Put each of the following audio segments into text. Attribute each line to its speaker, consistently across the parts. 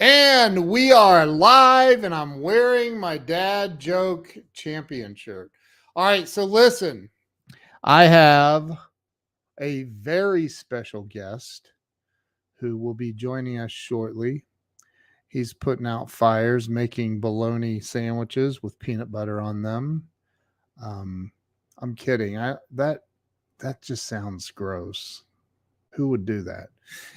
Speaker 1: And we are live, and I'm wearing my dad joke champion shirt. All right, so listen, I have a very special guest who will be joining us shortly. He's putting out fires, making bologna sandwiches with peanut butter on them. Um, I'm kidding. That just sounds gross. Who would do that?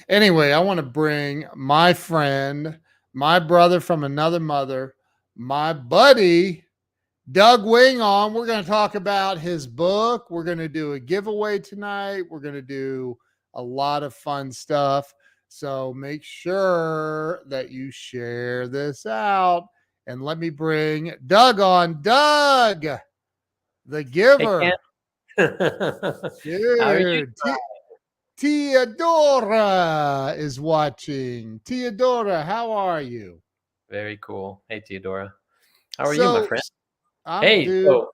Speaker 1: Anyway, I want to bring my friend, my brother from another mother, my buddy, Doug Wing on. We're going to talk about his book. We're going to do a giveaway tonight. We're going to do a lot of fun stuff. So make sure that you share this out. And let me bring Doug on. Doug, the giver.
Speaker 2: How are you?
Speaker 1: Dude, Teodora is watching. Teodora, how are you?
Speaker 2: Very cool. Hey, Theodora. How are you, my friend?
Speaker 1: I'm
Speaker 2: Hey,
Speaker 1: dude.
Speaker 2: so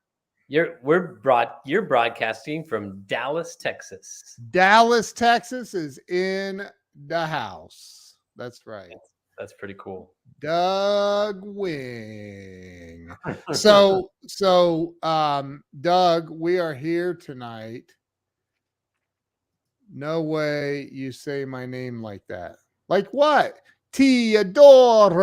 Speaker 2: you're broadcasting from Dallas, Texas.
Speaker 1: Dallas, Texas is in the house. That's right.
Speaker 2: That's pretty cool.
Speaker 1: Doug Wing. So Doug, we are here tonight. No way you say my name like that. Like what? Teodora.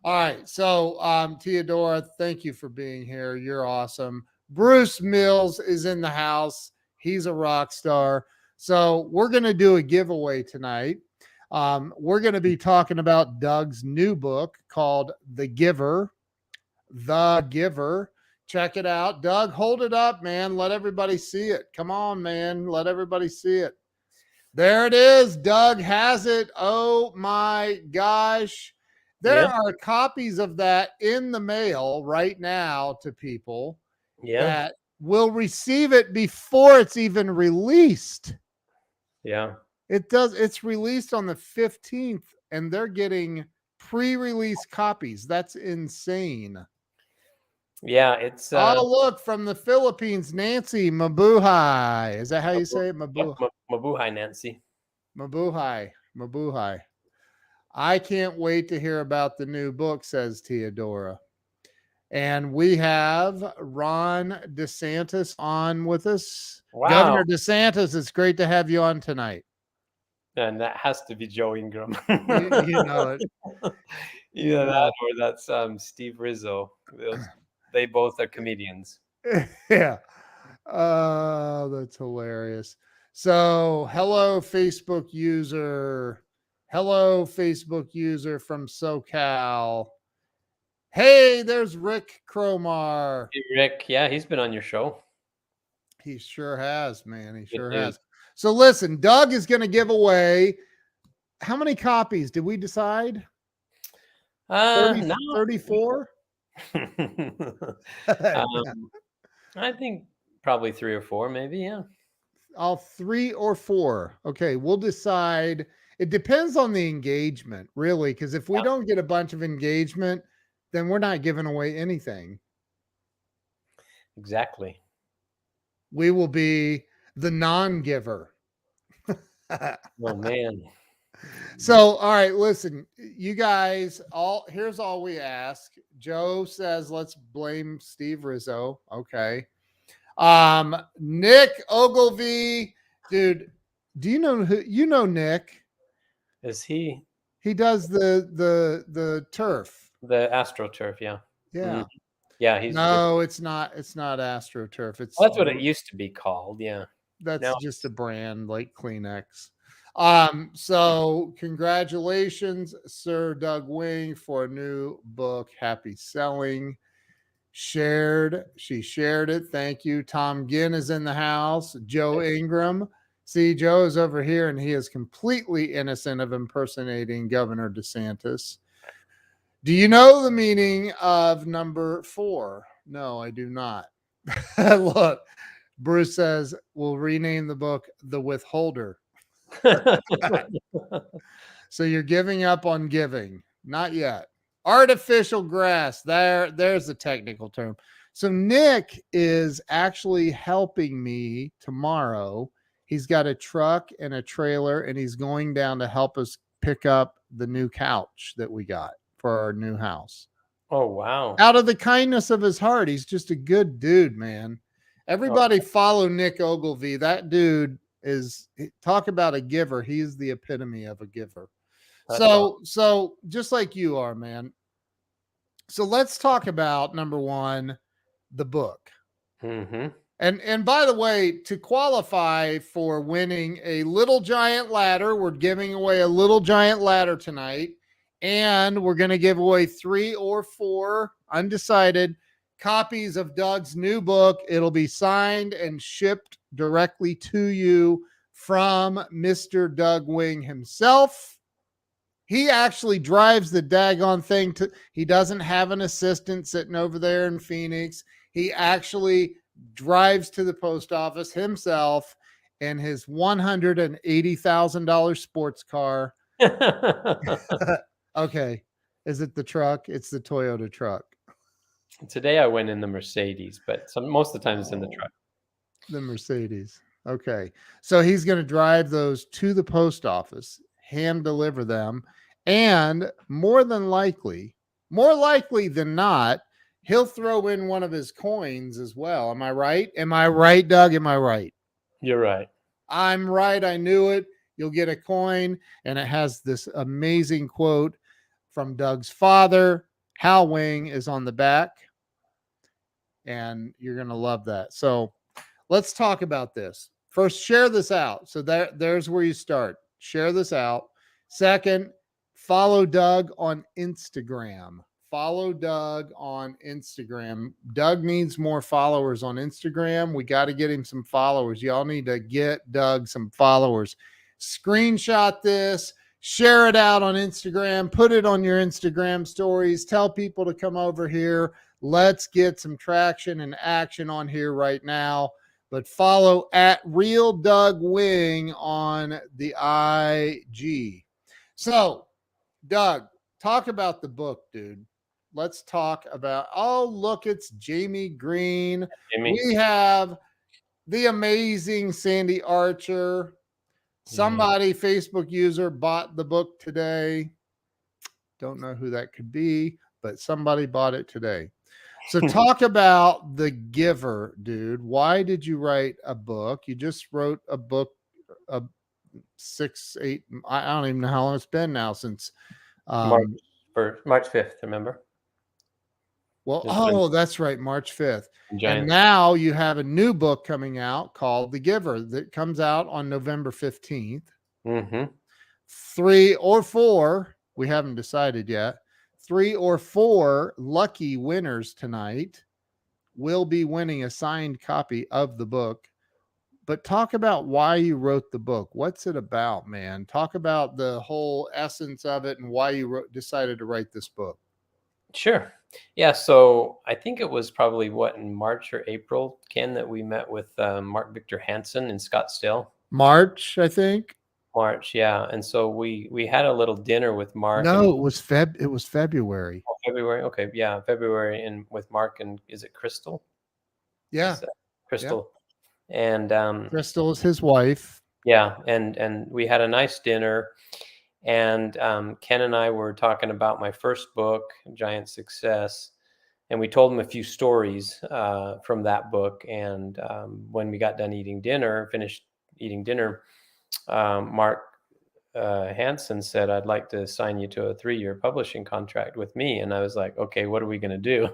Speaker 1: All right. So, Teodora, thank you for being here. You're awesome. Bruce Mills is in the house. He's a rock star. So, we're going to do a giveaway tonight. We're going to be talking about Doug's new book called The Giver. The Giver. Check it out. Doug, hold it up, man. Let everybody see it. Come on, man. Let everybody see it. There it is. Doug has it. Oh my gosh. There are copies of that in the mail right now to people that will receive it before it's even released.
Speaker 2: Yeah.
Speaker 1: It's released on the 15th and they're getting pre-release copies. That's insane.
Speaker 2: Yeah, it's
Speaker 1: oh, look, from the Philippines, Nancy Mabuhay. Is that how you say it?
Speaker 2: Mabuhay, Nancy.
Speaker 1: Mabuhay. I can't wait to hear about the new book, says Teodora. And we have Ron DeSantis on with us.
Speaker 2: Wow.
Speaker 1: Governor DeSantis, it's great to have you on tonight.
Speaker 2: And that has to be Joe Ingram.
Speaker 1: you know it.
Speaker 2: Either that or that's Steve Rizzo. They both are comedians.
Speaker 1: Yeah. Oh, that's hilarious. So, hello, Facebook user. Hello, Facebook user from SoCal. Hey, there's Rick Cromar.
Speaker 2: Hey, Rick. Yeah, he's been on your show.
Speaker 1: He sure has, man. He sure has. So, listen, Doug is going to give away. How many copies did we decide? 34?
Speaker 2: I think probably 3 or 4, maybe. Yeah.
Speaker 1: All 3 or 4. Okay, we'll decide. It depends on the engagement, really, because if we don't get a bunch of engagement, then we're not giving away anything.
Speaker 2: Exactly.
Speaker 1: We will be the non-giver.
Speaker 2: Oh, man.
Speaker 1: So, all right, listen, you guys, here's all we ask. Joe says, let's blame Steve Rizzo. Okay. Nick Ogilvie, dude, do you know Nick?
Speaker 2: Is he?
Speaker 1: He does the turf.
Speaker 2: The AstroTurf, yeah.
Speaker 1: Yeah.
Speaker 2: Mm-hmm. Yeah,
Speaker 1: it's not AstroTurf.
Speaker 2: That's what it used to be called, yeah.
Speaker 1: That's just a brand like Kleenex. So congratulations, Sir Doug Wing, for a new book. Happy selling. She shared it. Thank you. Tom Ginn is in the house. Joe Ingram. See, Joe is over here and he is completely innocent of impersonating Governor DeSantis. Do you know the meaning of number 4? No, I do not. Look, Bruce says we'll rename the book The Withholder. So you're giving up on giving. Not yet. Artificial grass. There's the technical term. So Nick is actually helping me tomorrow. He's got a truck and a trailer and he's going down to help us pick up the new couch that we got for our new house.
Speaker 2: Oh, wow.
Speaker 1: Out of the kindness of his heart. He's just a good dude, man. Everybody follow Nick Ogilvy. That dude is, talk about a giver. He is the epitome of a giver.
Speaker 2: That's awesome.
Speaker 1: So just like you are, man. So let's talk about number one, the book.
Speaker 2: Mm-hmm.
Speaker 1: And by the way, to qualify for winning a Little Giant ladder, we're giving away a Little Giant ladder tonight. And we're going to give away 3 or 4 undecided copies of Doug's new book. It'll be signed and shipped directly to you from Mr. Doug Wing himself. He actually drives the daggone thing he doesn't have an assistant sitting over there in Phoenix. He actually drives to the post office himself in his $180,000 sports car. Okay. Is it the truck? It's the Toyota truck.
Speaker 2: Today I went in the Mercedes, but most of the time it's in the truck.
Speaker 1: The Mercedes. Okay. So he's going to drive those to the post office, hand deliver them, and more likely than not, he'll throw in one of his coins as well. Am I right? Am I right, Doug? Am I right?
Speaker 2: You're right.
Speaker 1: I'm right. I knew it. You'll get a coin, and it has this amazing quote from Doug's father. Hal Wing is on the back, and you're going to love that. So let's talk about this. First, share this out. So there's where you start. Share this out. Second, follow Doug on Instagram. Follow Doug on Instagram. Doug needs more followers on Instagram. We got to get him some followers. Y'all need to get Doug some followers. Screenshot this, share it out on Instagram, put it on your Instagram stories, tell people to come over here. Let's get some traction and action on here right now. But follow at Real Doug Wing on the IG. So, Doug, talk about the book, dude. Let's talk about, oh, look, it's Jamie Green.
Speaker 2: Jamie.
Speaker 1: We have the amazing Sandy Archer. Somebody, Facebook user, bought the book today. Don't know who that could be, but somebody bought it today. So talk about The Giver, dude. Why did you write a book? You just wrote a book, 6, 8, I don't even know how long it's been now since
Speaker 2: March 5th, remember?
Speaker 1: Well, oh, that's right, March 5th.
Speaker 2: Giant.
Speaker 1: And now you have a new book coming out called The Giver that comes out on November 15th.
Speaker 2: Mm-hmm.
Speaker 1: 3 or 4, we haven't decided yet. 3 or 4 lucky winners tonight will be winning a signed copy of the book. But talk about why you wrote the book. What's it about, man? Talk about the whole essence of it and why you decided to write this book.
Speaker 2: Sure. Yeah. So I think it was probably in March or April, Ken, that we met with Mark Victor Hansen in Scottsdale.
Speaker 1: March, I think.
Speaker 2: March, yeah. And so we had a little dinner with Mark.
Speaker 1: No, it was February.
Speaker 2: Oh, February. Okay, yeah, February, and with Mark and is it Crystal?
Speaker 1: Yeah,
Speaker 2: Crystal, yeah. And
Speaker 1: Crystal is his wife.
Speaker 2: Yeah, and we had a nice dinner, and Ken and I were talking about my first book, Giant Success, and we told him a few stories from that book. And when we got done finished eating dinner, Mark Hansen said, "I'd like to sign you to a 3-year publishing contract with me." And I was like, "Okay, what are we going to do?"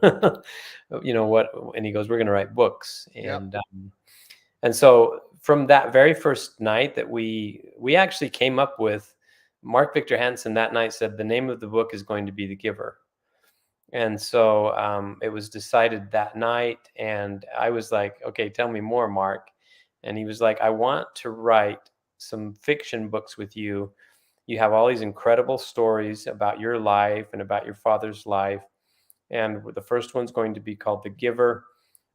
Speaker 2: What? And he goes, "We're going to write books." And and so from that very first night that we actually came up with, Mark Victor Hansen that night said the name of the book is going to be The Giver. And so it was decided that night, and I was like, "Okay, tell me more, Mark." And he was like, "I want to write some fiction books with you. You have all these incredible stories about your life and about your father's life. And the first one's going to be called The Giver.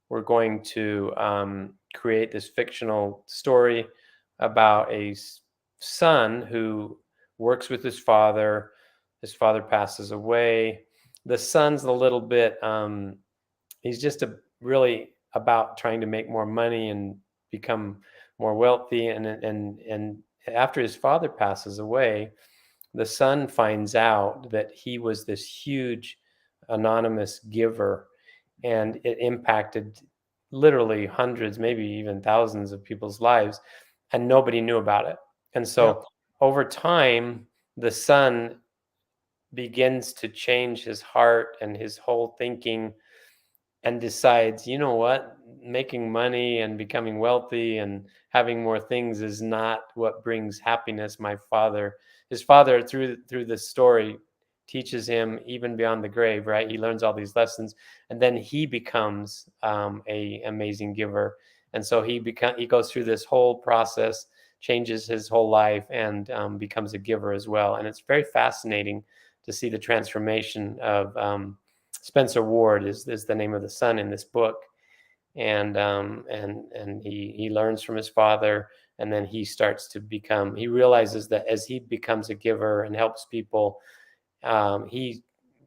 Speaker 2: We're going to create this fictional story about a son who works with his father. His father passes away. The son's a little bit, he's just really about trying to make more money and become more wealthy. And after his father passes away, the son finds out that he was this huge anonymous giver, and it impacted literally hundreds, maybe even thousands of people's lives, and nobody knew about it. And
Speaker 1: Yep.
Speaker 2: so over time, the son begins to change his heart and his whole thinking, and decides, you know what, making money and becoming wealthy and having more things is not what brings happiness. His father, through this story, teaches him even beyond the grave, right? He learns all these lessons, and then he becomes a amazing giver. And so he goes through this whole process, changes his whole life, and becomes a giver as well. And it's very fascinating to see the transformation of Spencer Ward is the name of the son in this book, and he learns from his father, and then he starts to become. He realizes that as he becomes a giver and helps people, he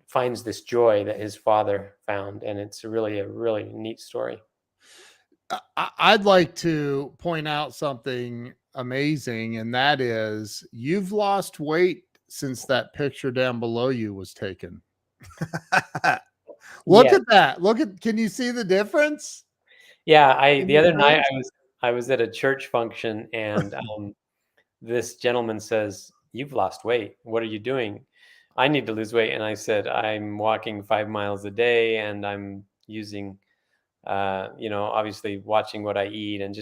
Speaker 2: finds this joy that his father found, and it's a really neat story.
Speaker 1: I'd like to point out something amazing, and that is you've lost weight since that picture down below you was taken. Look
Speaker 2: Yeah.
Speaker 1: at that. Can you see the difference?
Speaker 2: Yeah,
Speaker 1: In
Speaker 2: the
Speaker 1: your
Speaker 2: other night
Speaker 1: face?
Speaker 2: I was at a church function, and this gentleman says, "You've lost weight. What are you doing?" "I need to lose weight." And I said, "I'm walking 5 miles a day, and I'm using, obviously watching what I eat, and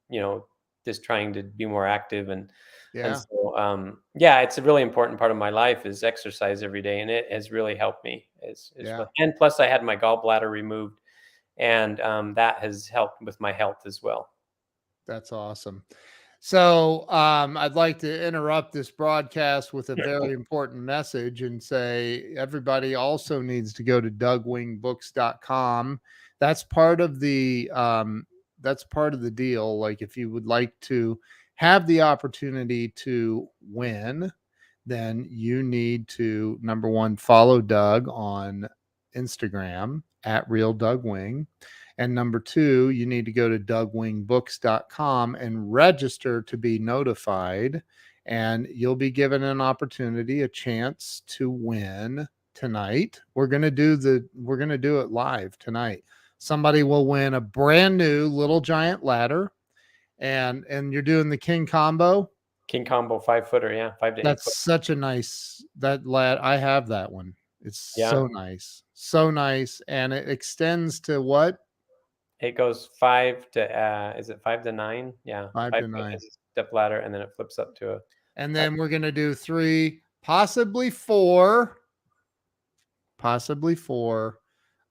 Speaker 2: you know, just trying to be more active." And
Speaker 1: Yeah,
Speaker 2: so, yeah, it's a really important part of my life is exercise every day, and it has really helped me.
Speaker 1: yeah,
Speaker 2: And plus I had my gallbladder removed, and that has helped with my health as well.
Speaker 1: that's awesome. So, I'd like to interrupt this broadcast with a very important message and say everybody also needs to go to dougwingbooks.com. That's part of the that's part of the deal. Like if you would like to have the opportunity to win, then you need to number one, follow Doug on Instagram at Real Doug Wing. And number two, you need to go to dougwingbooks.com and register to be notified. And you'll be given an opportunity, a chance to win tonight. We're gonna do it live tonight. Somebody will win a brand new Little Giant ladder. And you're doing the King combo.
Speaker 2: King Combo 5-footer, yeah, 5 to 8 foot.
Speaker 1: That's such a nice that lad. I have that one. It's
Speaker 2: Yeah,
Speaker 1: so nice. So nice. And it extends to what?
Speaker 2: it goes 5 to, is it 5 to 9? Yeah,
Speaker 1: 5 to
Speaker 2: 5 foot
Speaker 1: 9.
Speaker 2: is a step ladder, and then it flips up to a
Speaker 1: And
Speaker 2: a
Speaker 1: then we're gonna do 3, possibly 4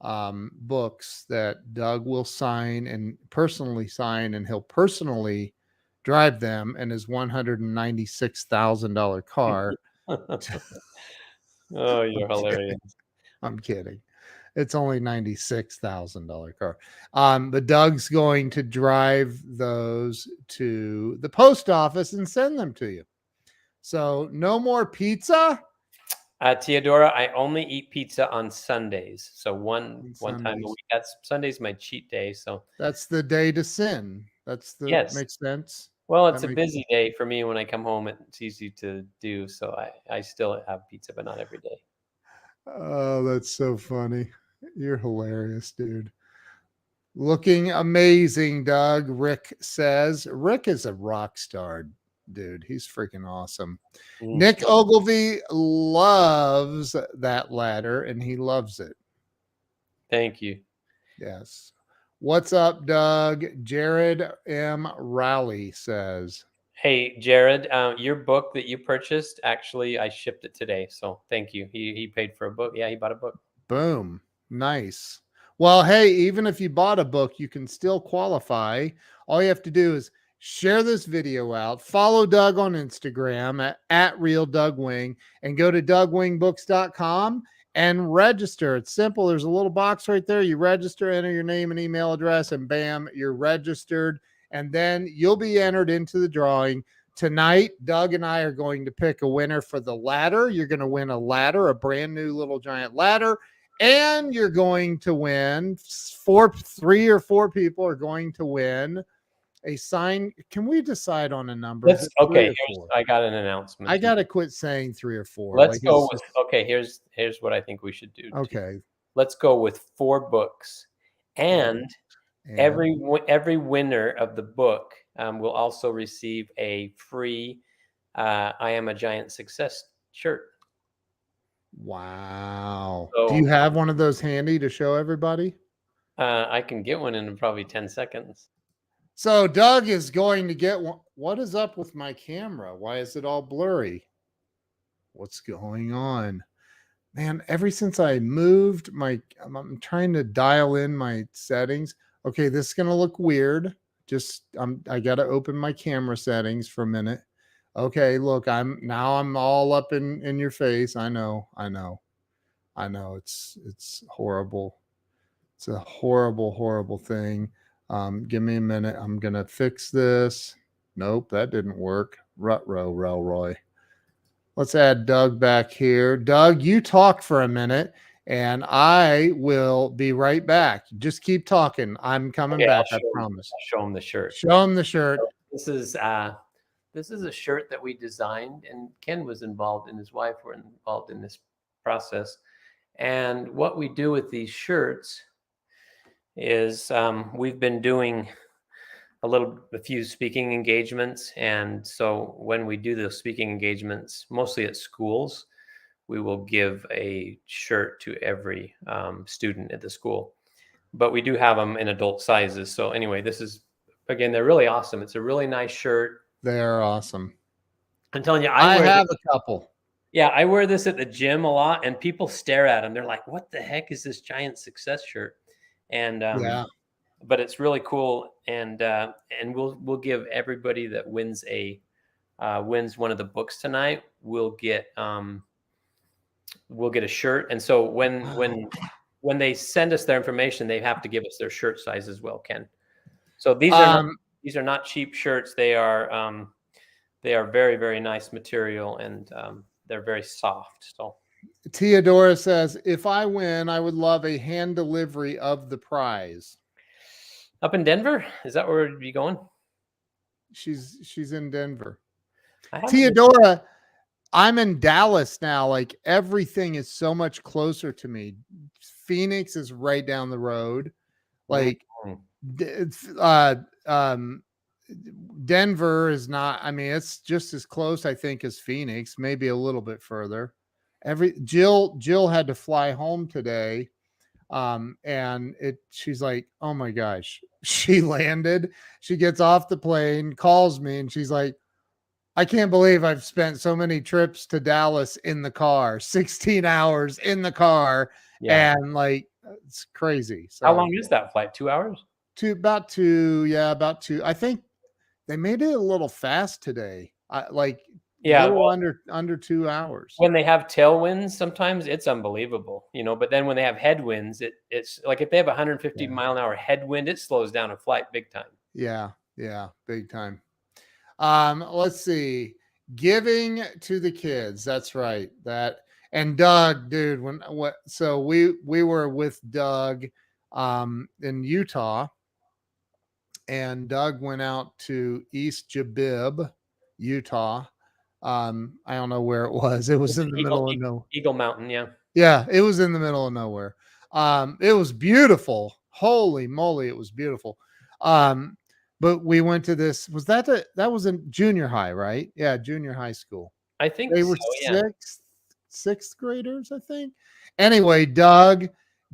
Speaker 1: books that Doug will sign and personally sign, and he'll personally drive them in his $196,000 car.
Speaker 2: Oh,
Speaker 1: I'm
Speaker 2: you're
Speaker 1: kidding.
Speaker 2: hilarious.
Speaker 1: I'm kidding. It's only $96,000 car. But Doug's going to drive those to the post office and send them to you. So no more pizza
Speaker 2: Teodora, I only eat pizza on Sundays, so one time a
Speaker 1: Sundays.
Speaker 2: week. That's Sunday's my cheat day, so
Speaker 1: That's the day to sin.
Speaker 2: yes.
Speaker 1: Makes sense.
Speaker 2: Well,
Speaker 1: That
Speaker 2: it's a
Speaker 1: makes
Speaker 2: busy day for me when I come home, it's easy to do, so I still have pizza, but not every day.
Speaker 1: Oh, that's so funny. You're hilarious, dude. Looking amazing, Doug. Rick says. Rick is a rock star, dude. He's freaking awesome.
Speaker 2: Mm,
Speaker 1: Nick Ogilvy loves that ladder and he loves it.
Speaker 2: thank you.
Speaker 1: Yes. What's up, Doug? Jared M. Rowley says.
Speaker 2: Hey, Jared, your book that you purchased, actually, I shipped it today, so thank you. He paid for a book. Yeah, he bought a book.
Speaker 1: Boom. Nice. Well, hey, even if you bought a book, you can still qualify. All you have to do is share this video out, follow Doug on Instagram at Real Doug Wing, and go to dougwingbooks.com and register. It's simple. There's a little box right there. You register, enter your name and email address, and bam, you're registered. And then you'll be entered into the drawing. Tonight, Doug and I are going to pick a winner for the ladder. You're going to win a ladder, a brand new Little Giant ladder. And you're going to win 3 or 4 people are going to win a sign. Can we decide on a number? Is
Speaker 2: Let's
Speaker 1: it 3
Speaker 2: okay.
Speaker 1: or 4?
Speaker 2: I got an announcement.
Speaker 1: I got to quit saying 3 or 4.
Speaker 2: Let's
Speaker 1: Like
Speaker 2: go
Speaker 1: it's
Speaker 2: with
Speaker 1: just
Speaker 2: okay. Here's what I think we should do.
Speaker 1: okay.
Speaker 2: Let's go with 4 books, and
Speaker 1: And
Speaker 2: every winner of the book will also receive a free "I Am a Giant Success" shirt.
Speaker 1: wow. Do
Speaker 2: So
Speaker 1: you have one of those handy to show everybody?
Speaker 2: I can get one in probably 10 seconds.
Speaker 1: So Doug is going to get one. What is up with my camera? Why is it all blurry? What's going on? Man, ever since I moved I'm trying to dial in my settings. Okay, this is going to look weird. Just I got to open my camera settings for a minute. Okay, look, I'm all up in your face. I know. It's horrible. It's a horrible thing. Give me a minute. I'm gonna fix this. Nope, that didn't work. Relroy. Let's add Doug back here. Doug, you talk for a minute, and I will be right back. Just keep talking. I'm coming back. I promise.
Speaker 2: Show him the shirt.
Speaker 1: Show him the shirt.
Speaker 2: This is a shirt that we designed, and Ken was involved, and his wife were involved in this process. And what we do with these shirts is we've been doing a few speaking engagements, and so when we do those speaking engagements, mostly at schools, we will give a shirt to every student at the school. But we do have them in adult sizes. So anyway, this is again, they're really awesome. It's a really nice shirt.
Speaker 1: They are awesome.
Speaker 2: I'm telling you,
Speaker 1: I have a couple.
Speaker 2: Yeah, I wear this at the gym a lot, and people stare at them. They're like, "What the heck is this Giant Success shirt?" And
Speaker 1: Yeah.
Speaker 2: but it's really cool, and we'll give everybody that wins one of the books tonight. We'll get a shirt, and so when they send us their information, they have to give us their shirt size as well, Ken. So these are not cheap shirts. They are very, very nice material, and they're very soft. So
Speaker 1: Theodora says, if I win, I would love a hand delivery of the prize.
Speaker 2: Up in Denver? Is that where we'd be going?
Speaker 1: She's in Denver. Theodora, I'm in Dallas now. Like everything is so much closer to me. Phoenix is right down the road. Like Denver is not, I mean, it's just as close, I think, as Phoenix, maybe a little bit further. Jill had to fly home today. And she's like, oh my gosh, she landed, she gets off the plane, calls me, and she's like, I can't believe I've spent so many trips to Dallas in the car, 16 hours in the car. Yeah. And like, it's crazy. So
Speaker 2: how long is that flight? 2 hours?
Speaker 1: About two. Yeah. About two. I think they made it a little fast today. Under 2 hours.
Speaker 2: When they have tailwinds, sometimes it's unbelievable, but then when they have headwinds, it's like if they have 150 mile an hour headwind, it slows down a flight big time.
Speaker 1: Yeah. Big time. Let's see. Giving to the kids. That's right. And Doug, dude, so we were with Doug in Utah, and Doug went out to East Jabib, Utah. I don't know where it was. It was in the middle of nowhere.
Speaker 2: Eagle Mountain, yeah.
Speaker 1: Yeah, it was in the middle of nowhere. It was beautiful. Holy moly, it was beautiful. But we went to this. That was in junior high, right? Yeah, junior high school.
Speaker 2: I think
Speaker 1: they were sixth graders, I think. Anyway, Doug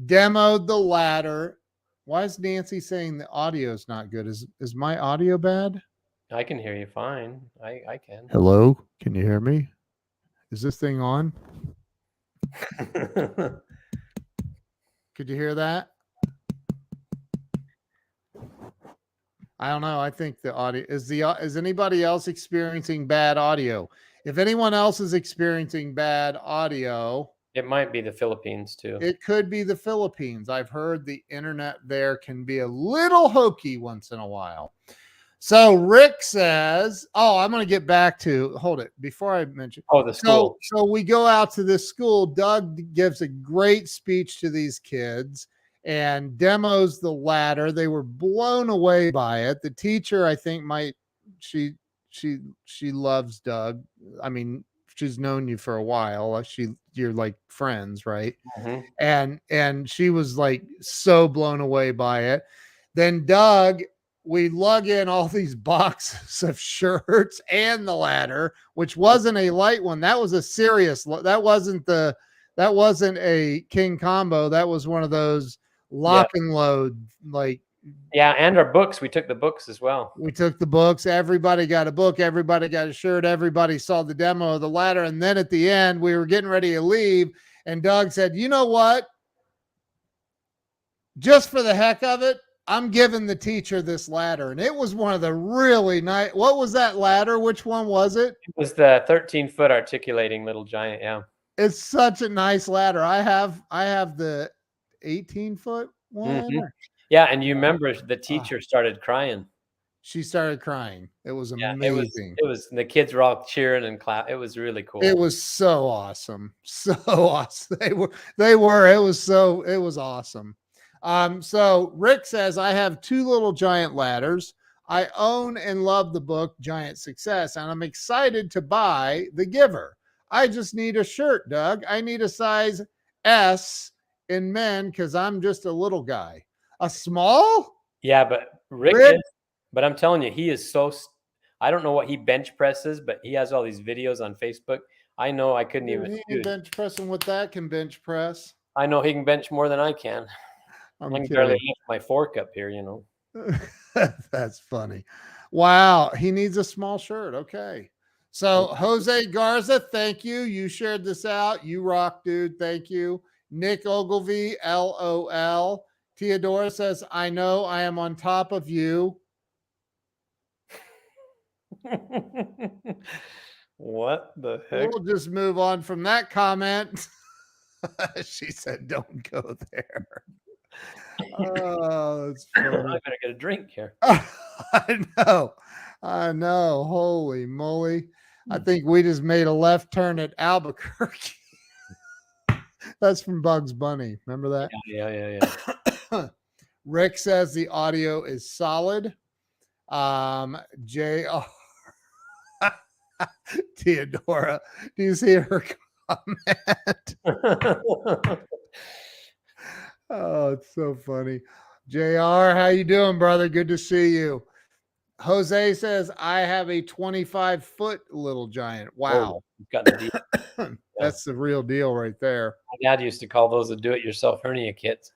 Speaker 1: demoed the ladder. Why is Nancy saying the audio is not good? Is my audio bad?
Speaker 2: I can hear you fine. I can.
Speaker 1: Hello? Can you hear me? Is this thing on? Could you hear that? I don't know. I think the audio is anybody else experiencing bad audio? If anyone else is experiencing bad audio,
Speaker 2: it might be the Philippines too.
Speaker 1: It could be the Philippines. I've heard the internet there can be a little hokey once in a while. So Rick says, I'm going to get back to, hold it, before I mention.
Speaker 2: The school.
Speaker 1: So we go out to this school. Doug gives a great speech to these kids. and demos the ladder. They were blown away by it. The teacher, I think, she she loves Doug. I mean, she's known you for a while. You're like friends, right?
Speaker 2: Mhm.
Speaker 1: And she was like so blown away by it. Then Doug, we lug in all these boxes of shirts and the ladder, which wasn't a light one. That was a serious. That wasn't a King combo. That was one of those
Speaker 2: Yeah.
Speaker 1: lock and load. Like
Speaker 2: Yeah, and our books. We took the books as well.
Speaker 1: we took the books. Everybody got a book. Everybody got a shirt. Everybody saw the demo of the ladder. And then at the end, we were getting ready to leave, and Doug said, "You know what? Just for the heck of it, I'm giving the teacher this ladder." And it was one of the really nice. What was that ladder? Which one was it?
Speaker 2: It was the 13-foot articulating little giant. Yeah.
Speaker 1: It's such a nice ladder. I have the 18-foot one.
Speaker 2: Mhm. Yeah, and you remember the teacher started crying.
Speaker 1: She started crying. It was
Speaker 2: Yeah,
Speaker 1: amazing.
Speaker 2: it was the kids were all cheering and clap. It was really cool.
Speaker 1: It was so awesome. So awesome. They were. It was awesome. So Rick says, I have two little giant ladders. I own and love the book Giant Success, and I'm excited to buy The Giver. I just need a shirt, Doug. I need a size S in men because I'm just a little guy. A small?
Speaker 2: Yeah, but Rick
Speaker 1: Rick?
Speaker 2: is, but I'm telling you, he is I don't know what he bench presses, but he has all these videos on Facebook. I know I couldn't even,
Speaker 1: He ain't
Speaker 2: dude,
Speaker 1: bench pressing what that can bench press.
Speaker 2: I know he can bench more than I can. I
Speaker 1: I'm
Speaker 2: can barely
Speaker 1: kidding.
Speaker 2: lift my fork up here, you know.
Speaker 1: That's funny. Wow, he needs a small shirt. Okay. So Jose Garza, thank you. You shared this out. You rock, dude. Thank you. Nick Ogilvy, LOL. Theodora says, I know I am on top of you.
Speaker 2: What the heck?
Speaker 1: We'll just move on from that comment. She said, don't go there. Oh, that's
Speaker 2: I
Speaker 1: funny.
Speaker 2: better get a drink here.
Speaker 1: I know. I know. Holy moly. I think we just made a left turn at Albuquerque. That's from Bugs Bunny. Remember that?
Speaker 2: Yeah.
Speaker 1: Rick says the audio is solid. JR Theodora, do you see her comment? Oh, it's so funny. JR, how you doing, brother? Good to see you. Jose says, I have a 25-foot little giant. Wow.
Speaker 2: You've got the deal.
Speaker 1: That's the real deal right there.
Speaker 2: My dad used to call those the do-it-yourself hernia kits.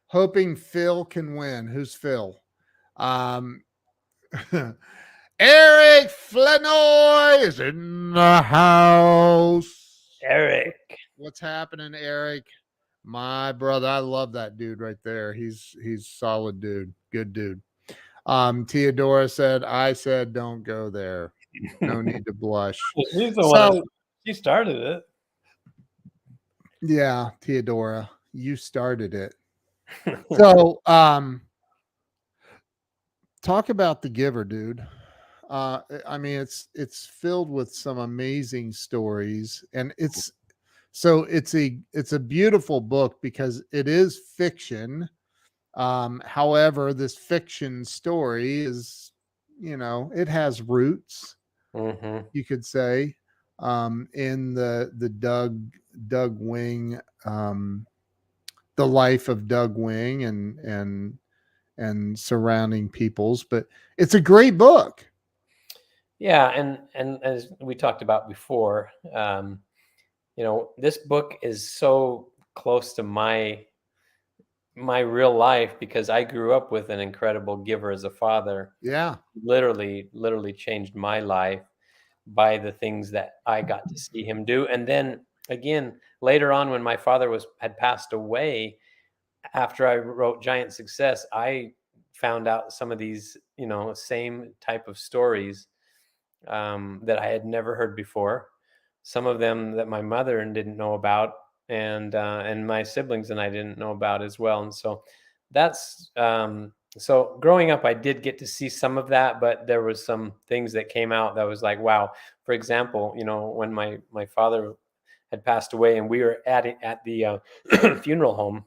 Speaker 1: Hoping Phil can win. Who's Phil? Eric Flanoy is in the house.
Speaker 2: Eric.
Speaker 1: What's happening, Eric? My brother. I love that dude right there. He's solid dude. Good dude. Theodora said, I said don't go there. No need to blush.
Speaker 2: She's the one. She started it.
Speaker 1: Yeah, Theodora, you started it. So talk about The Giver, dude. I mean, it's filled with some amazing stories, and it's a beautiful book because it is fiction. However, this fiction story is, it has roots, you could say, in the Doug Wing, the life of Doug Wing and surrounding peoples, but it's a great book.
Speaker 2: Yeah, and as we talked about before, this book is so close to my real life because I grew up with an incredible giver as a father.
Speaker 1: Yeah.
Speaker 2: Literally changed my life by the things that I got to see him do. And then again, later on when my father had passed away, after I wrote Giant Success, I found out some of these, same type of stories that I had never heard before. Some of them that my mother didn't know about, and my siblings and I didn't know about as well. And so that's so growing up, I did get to see some of that, but there was some things that came out that was like, wow. For example, when my father had passed away and we were at the funeral home,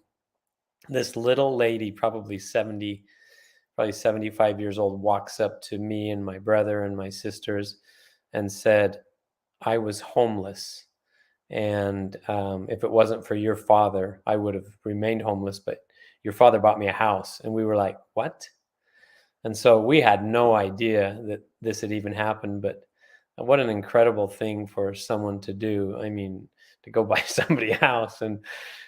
Speaker 2: this little lady, probably 70, probably 75 years old, walks up to me and my brother and my sisters and said, "I was homeless. And if it wasn't for your father, I would have remained homeless. But your father bought me a house." And we were like, "What?" And so we had no idea that this had even happened. But what an incredible thing for someone to do. I mean, to go buy somebody a house. And,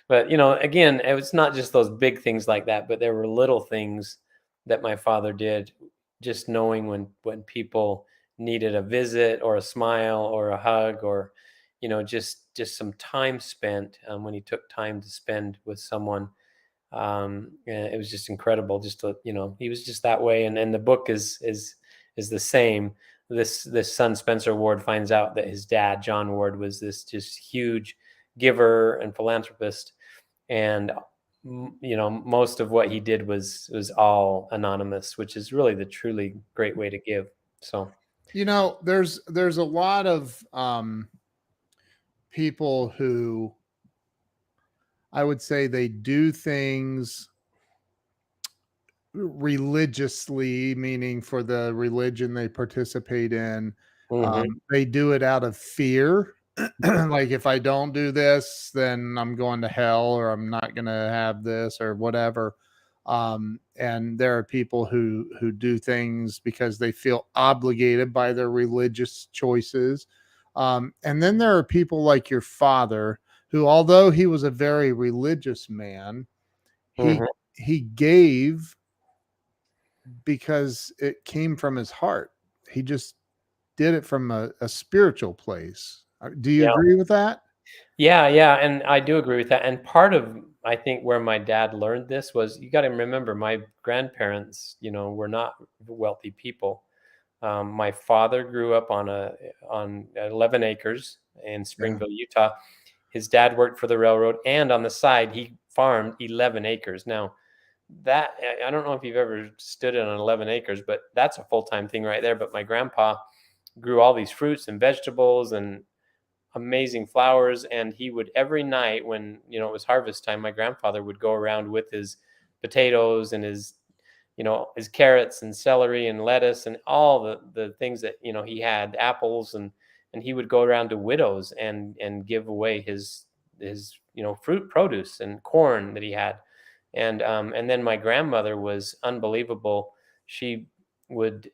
Speaker 2: but, again, it was not just those big things like that, but there were little things that my father did, just knowing when people needed a visit or a smile or a hug, or, just some time spent, when he took time to spend with someone. It was just incredible. Just to, he was just that way. And the book is the same. This son, Spencer Ward, finds out that his dad, John Ward, was this just huge giver and philanthropist. And most of what he did was all anonymous, which is really the truly great way to give. So
Speaker 1: there's a lot of people who, I would say, they do things religiously, meaning for the religion they participate in.
Speaker 2: mhm.
Speaker 1: They do it out of fear. Like, if I don't do this, then I'm going to hell, or I'm not going to have this, or whatever. And there are people who do things because they feel obligated by their religious choices. And then there are people like your father, who, although he was a very religious man, he
Speaker 2: Mhm.
Speaker 1: he gave because it came from his heart. He just did it from a spiritual place. Do you
Speaker 2: Yeah.
Speaker 1: agree with that?
Speaker 2: Yeah, yeah, and I do agree with that. And part of, I think, where my dad learned this was, you got to remember, my grandparents, were not wealthy people. My father grew up on 11 acres in
Speaker 1: Yeah.
Speaker 2: Springville, Utah. His dad worked for the railroad, and on the side, he farmed 11 acres. Now, that I don't know if you've ever stood on 11 acres, but that's a full time thing right there. But my grandpa grew all these fruits and vegetables and amazing flowers, and he would, every night when it was harvest time, my grandfather would go around with his potatoes and his carrots and celery and lettuce and all the things that he had, apples, and he would go around to widows and give away his fruit produce and corn that he had. And then my grandmother was unbelievable. She would,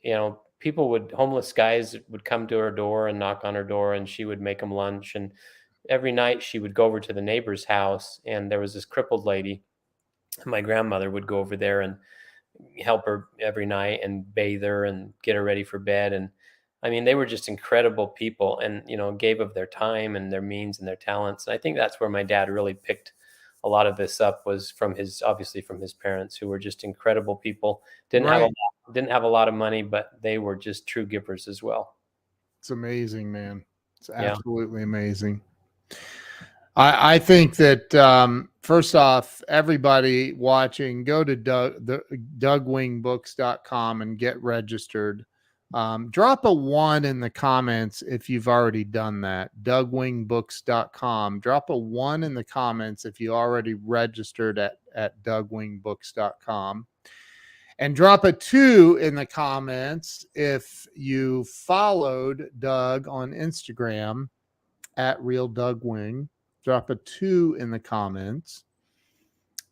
Speaker 2: people would, homeless guys would come to her door and knock on her door, and she would make them lunch. And every night she would go over to the neighbor's house, and there was this crippled lady. My grandmother would go over there and help her every night and bathe her and get her ready for bed. And I mean, they were just incredible people, and gave of their time and their means and their talents. And I think that's where my dad really picked a lot of this up, was from his, obviously from his parents, who were just incredible people.
Speaker 1: Right.
Speaker 2: Didn't have a lot of money, but they were just true givers as well.
Speaker 1: It's amazing, man. It's
Speaker 2: Yeah.
Speaker 1: absolutely amazing. I think that, first off, everybody watching, go to DougWingBooks.com and get registered. Drop a 1 in the comments if you've already done that. DougWingBooks.com. Drop a 1 in the comments if you already registered at DougWingBooks.com. And drop a 2 in the comments if you followed Doug on Instagram at Real Doug Wing. Drop a 2 in the comments.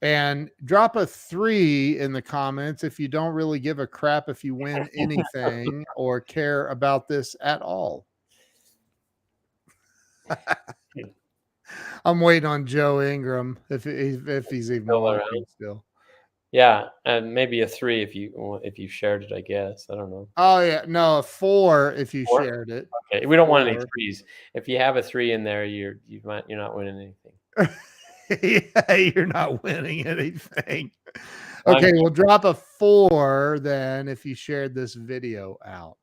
Speaker 1: And drop a 3 in the comments if you don't really give a crap if you win anything or care about this at all. I'm waiting on Joe Ingram if he's even
Speaker 2: Still
Speaker 1: watching
Speaker 2: around.
Speaker 1: still.
Speaker 2: Yeah, and maybe a 3 if you shared it, I guess. I don't know.
Speaker 1: Oh yeah, no, a 4 if you
Speaker 2: 4?
Speaker 1: shared it.
Speaker 2: Okay, we don't want any
Speaker 1: 4.
Speaker 2: 3s. If you have a 3 in there, you're not winning anything.
Speaker 1: Yeah, you're not winning anything.
Speaker 2: I'm
Speaker 1: Okay, we'll drop a 4 then if you shared this video out.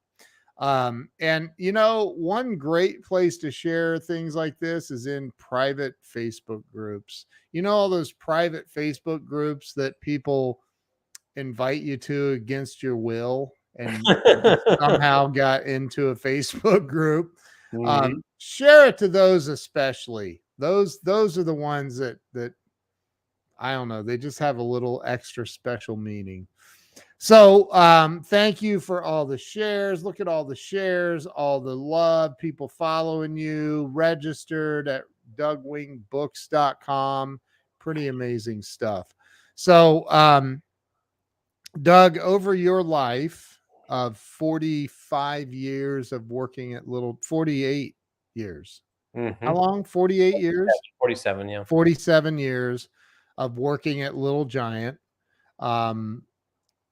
Speaker 1: And one great place to share things like this is in private Facebook groups. All those private Facebook groups that people invite you to against your will, and you somehow got into a Facebook group.
Speaker 2: Mhm.
Speaker 1: Share it to those, especially those are the ones that I don't know. They just have a little extra special meaning. So thank you for all the shares. Look at all the shares, all the love, people following you, registered at dougwingbooks.com. Pretty amazing stuff. So Doug, over your life of 45 years of working at 48 years. How long? 48 years?
Speaker 2: 47, yeah.
Speaker 1: 47 years of working at Little Giant.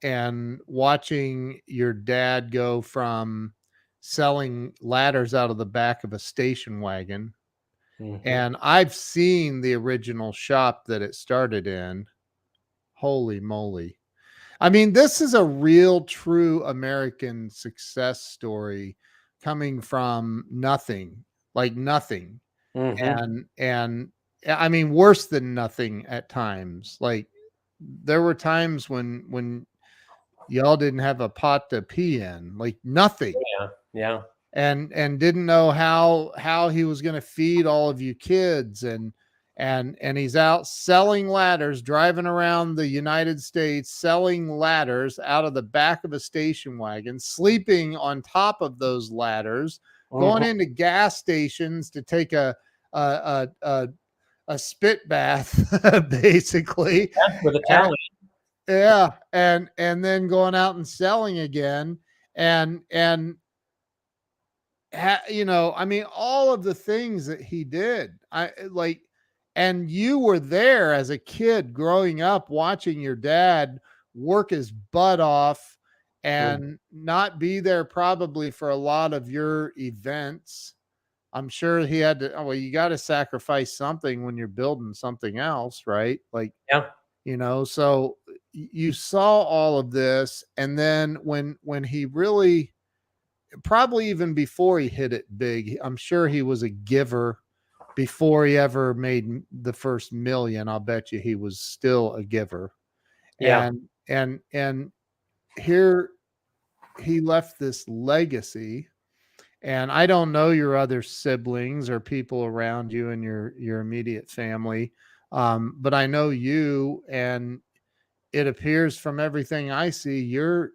Speaker 1: And watching your dad go from selling ladders out of the back of a station wagon. And I've seen the original shop that it started in. Holy moly. I mean, this is a real, true American success story coming from nothing, like nothing. And I mean, worse than nothing at times. Like there were times when y'all didn't have a pot to pee in, like nothing.
Speaker 2: Yeah.
Speaker 1: And didn't know how he was going to feed all of you kids. And he's out selling ladders, driving around the United States, selling ladders out of the back of a station wagon, sleeping on top of those ladders, going into gas stations to take a spit bath, basically.
Speaker 2: With a talent.
Speaker 1: Yeah, and then going out and selling again, and you know, I mean, all of the things that he did, and you were there as a kid growing up, watching your dad work his butt off and not be there probably for a lot of your events. I'm sure he had to. Oh, well, you got to sacrifice something when you're building something else, right? Like,
Speaker 2: yeah,
Speaker 1: you know, so you saw all of this, and then when he really, probably even before he hit it big, I'm sure he was a giver before he ever made the first million. I'll bet you he was still a giver.
Speaker 2: Yeah.
Speaker 1: And here he left this legacy. And I don't know your other siblings or people around you and your immediate family, but I know you, and it appears from everything I see, you're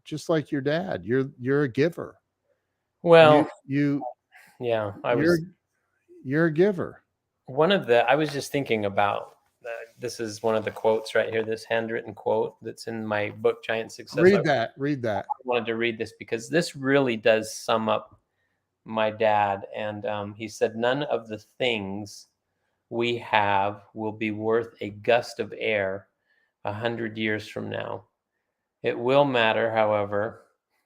Speaker 1: just like your dad. You're a giver.
Speaker 2: Well,
Speaker 1: You're a giver.
Speaker 2: I was just thinking about this is one of the quotes right here, this handwritten quote that's in my book, Giant Success.
Speaker 1: Read that.
Speaker 2: I wanted to read this because this really does sum up my dad. And he said, none of the things we have will be worth a gust of air 100 years from now. It will matter, however,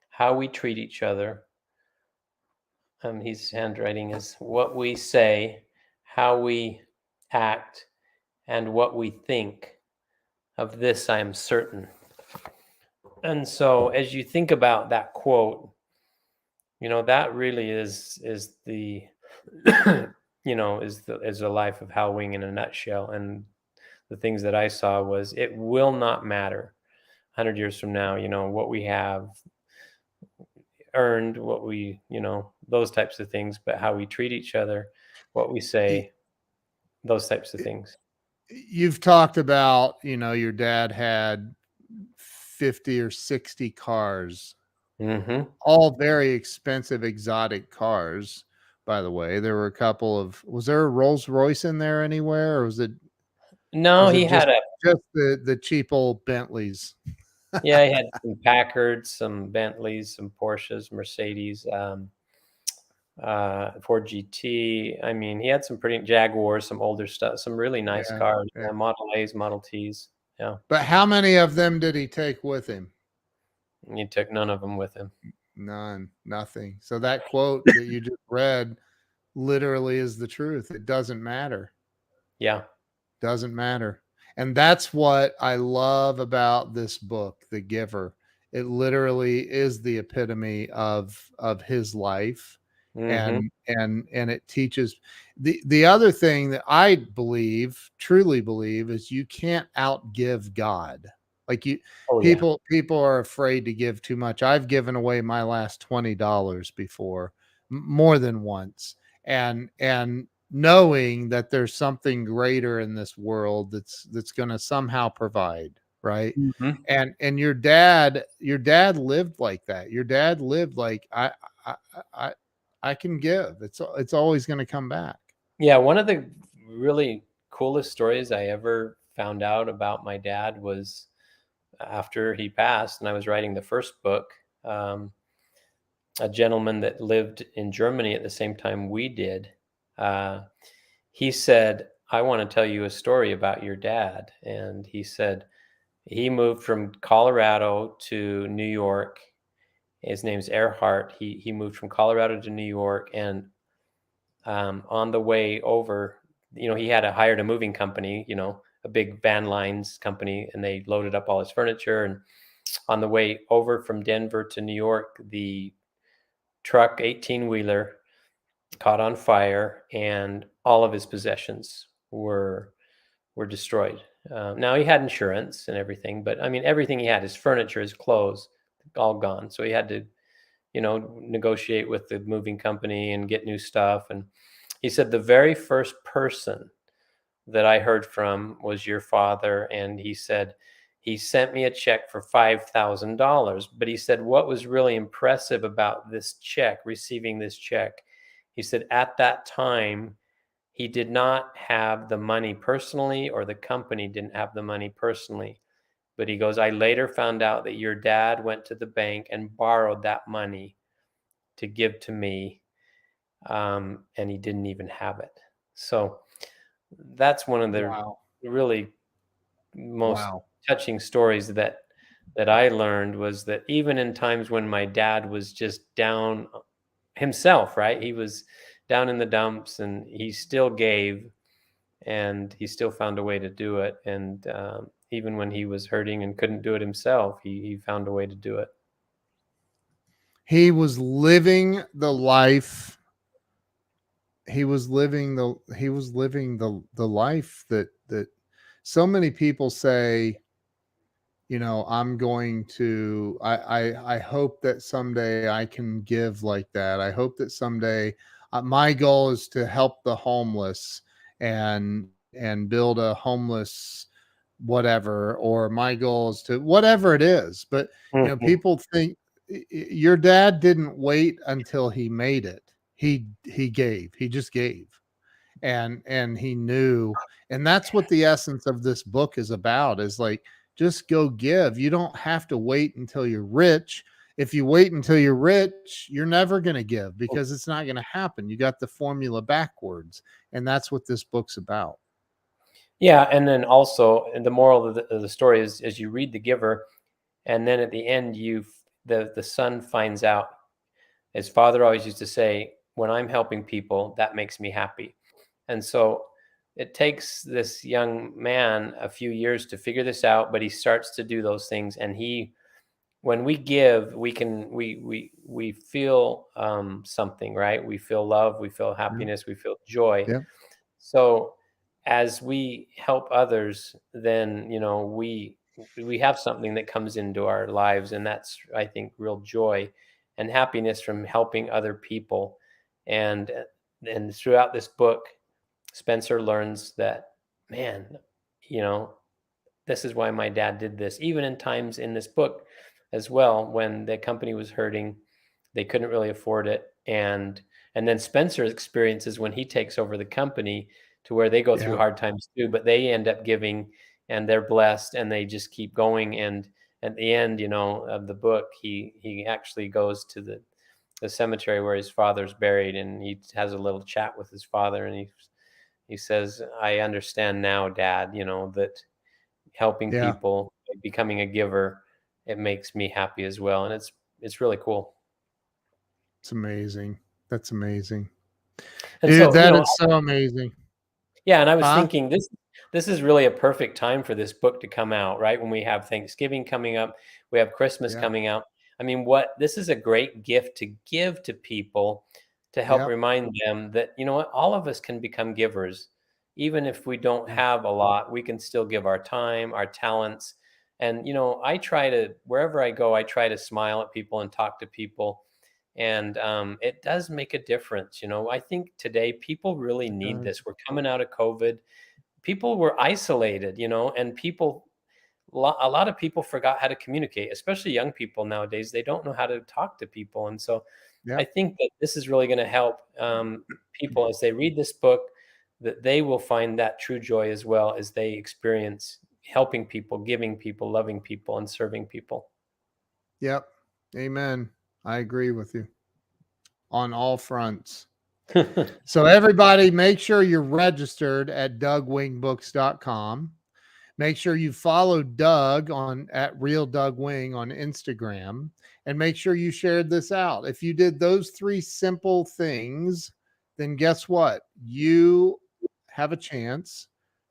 Speaker 2: how we treat each other. His handwriting is what we say, how we act, and what we think. Of this I am certain. And so as you think about that quote, you know, that really is the you know, is the life of Hal Wing in a nutshell. And the things that I saw was, it will not matter 100 years from now, you know, what we have earned, what we, you know, those types of things, but how we treat each other, what we say, those types of things.
Speaker 1: You've talked about, you know, your dad had 50 or 60 cars, all very expensive, exotic cars. By the way, there were a couple of, was there a Rolls Royce in there anywhere, or was it?
Speaker 2: No, he had
Speaker 1: just the cheap old Bentleys.
Speaker 2: Yeah, he had some Packards, some Bentleys, some Porsches, Mercedes, Ford GT. I mean, he had some pretty Jaguars, some older stuff, some really nice cars, Model A's, Model T's. Yeah.
Speaker 1: But how many of them did he take with him?
Speaker 2: He took none of them with him.
Speaker 1: None, nothing. So that quote that you just read literally is the truth. It doesn't matter.
Speaker 2: Yeah.
Speaker 1: Doesn't matter. And that's what I love about this book, The Giver. It literally is the epitome of his life. And it teaches the other thing that I truly believe, is you can't outgive God. Like people are afraid to give too much. I've given away my last $20 before, more than once. And knowing that there's something greater in this world that's going to somehow provide, right?
Speaker 2: Mhm.
Speaker 1: And your dad lived like that. Your dad lived like I I I can give. It's always going to come back.
Speaker 2: Yeah, one of the really coolest stories I ever found out about my dad was after he passed, and I was writing the first book. Um, a gentleman that lived in Germany at the same time we did, uh, he said, "I want to tell you a story about your dad." And he said he moved from Colorado to New York. His name's Earhart. He moved from Colorado to New York, and on the way over, he had hired a moving company, a big van lines company, and they loaded up all his furniture. And on the way over from Denver to New York, the truck 18 wheeler caught on fire, and all of his possessions were destroyed. Now he had insurance and everything, but I mean everything he had, his furniture, his clothes, all gone. So he had to negotiate with the moving company and get new stuff. And he said the very first person that I heard from was your father, and he said he sent me a check for $5,000. But he said what was really impressive about this check, receiving this check, he said at that time he did not have the money personally, or the company didn't have the money personally. But he goes, I later found out that your dad went to the bank and borrowed that money to give to me, and he didn't even have it. So that's one of the
Speaker 1: Wow.
Speaker 2: really most
Speaker 1: Wow.
Speaker 2: touching stories that I learned, was that even in times when my dad was just down himself, right? He was down in the dumps, and he still gave, and he still found a way to do it. And even when he was hurting and couldn't do it himself, he found a way to do it.
Speaker 1: He was living the life. He was living the life that so many people say, I'm going to I hope that someday I can give like that. I hope that someday my goal is to help the homeless and build a homeless whatever, or my goal is to whatever it is. But
Speaker 2: Mhm.
Speaker 1: people think your dad didn't wait until he made it. He gave. He just gave, and he knew. And that's what the essence of this book is about, is like, just go give. You don't have to wait until you're rich. If you wait until you're rich, you're never going to give, because it's not going to happen. You got the formula backwards, and that's what this book's about.
Speaker 2: Yeah, and then also, and the moral of the story is, as you read The Giver, and then at the end, the son finds out. His father always used to say, "When I'm helping people, that makes me happy." And so it takes this young man a few years to figure this out, but he starts to do those things. And when we give, we feel something, right? We feel love, we feel
Speaker 1: Yeah.
Speaker 2: happiness, we feel joy.
Speaker 1: Yeah.
Speaker 2: So as we help others, then we have something that comes into our lives, and that's, I think, real joy and happiness from helping other people. And throughout this book, Spencer learns that, man, you know, this is why my dad did this. Even in times in this book as well, when the company was hurting, they couldn't really afford it. And then Spencer's experiences when he takes over the company, to where they go through
Speaker 1: Yeah.
Speaker 2: hard times too, but they end up giving, and they're blessed, and they just keep going. And at the end, of the book, he actually goes to the cemetery where his father's buried, and he has a little chat with his father, and he says, I understand now, Dad, that helping
Speaker 1: Yeah.
Speaker 2: people, becoming a giver, it makes me happy as well. And it's really cool.
Speaker 1: It's amazing. That's amazing.
Speaker 2: And
Speaker 1: Dude,
Speaker 2: so,
Speaker 1: that is so amazing.
Speaker 2: yeah, and I was
Speaker 1: Huh?
Speaker 2: thinking this is really a perfect time for this book to come out, right? When we have Thanksgiving coming up, we have Christmas
Speaker 1: Yeah.
Speaker 2: coming out. I mean, this is a great gift to give to people, to help
Speaker 1: Yeah.
Speaker 2: remind them that, what, all of us can become givers. Even if we don't
Speaker 1: Yeah.
Speaker 2: have a lot, we can still give our time, our talents. And I try to, wherever I go, I try to smile at people and talk to people. And it does make a difference. I think today people really need
Speaker 1: does.
Speaker 2: this. We're coming out of COVID. People were isolated, and a lot of people forgot how to communicate, especially young people nowadays. They don't know how to talk to people. And so I
Speaker 1: Yep.
Speaker 2: think that this is really going to help people as they read this book, that they will find that true joy as well as they experience helping people, giving people, loving people, and serving people.
Speaker 1: Yep. Amen. I agree with you on all fronts. So everybody, make sure you're registered at DougWingBooks.com. Make sure you follow Doug on at Real Doug Wing on Instagram, and make sure you shared this out. If you did those 3 simple things, then guess what? You have a chance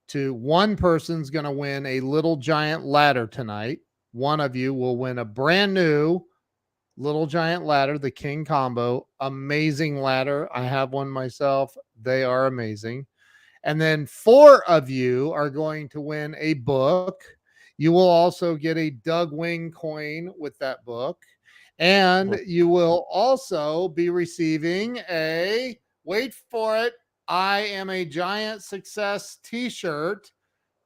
Speaker 1: to, one person's going to win a Little Giant ladder tonight. One of you will win a brand new Little Giant ladder, the King Combo. Amazing ladder. I have one myself. They are amazing. And then 4 of you are going to win a book. You will also get a Doug Wing coin with that book. And you will also be receiving a, wait for it, I Am a Giant Success t-shirt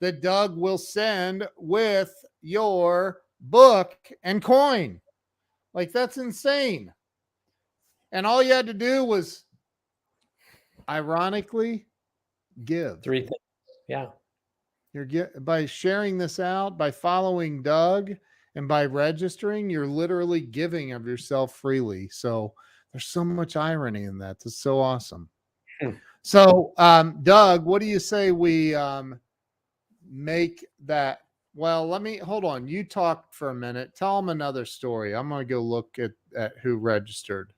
Speaker 1: that Doug will send with your book and coin. Like, that's insane. And all you had to do was, ironically, give.
Speaker 2: 3 things. Yeah.
Speaker 1: By sharing this out, by following Doug, and by registering, you're literally giving of yourself freely. So there's so much irony in that. It's so awesome. So, Doug, what do you say we make that? Well, hold on. You talk for a minute. Tell them another story. I'm going to go look at who registered.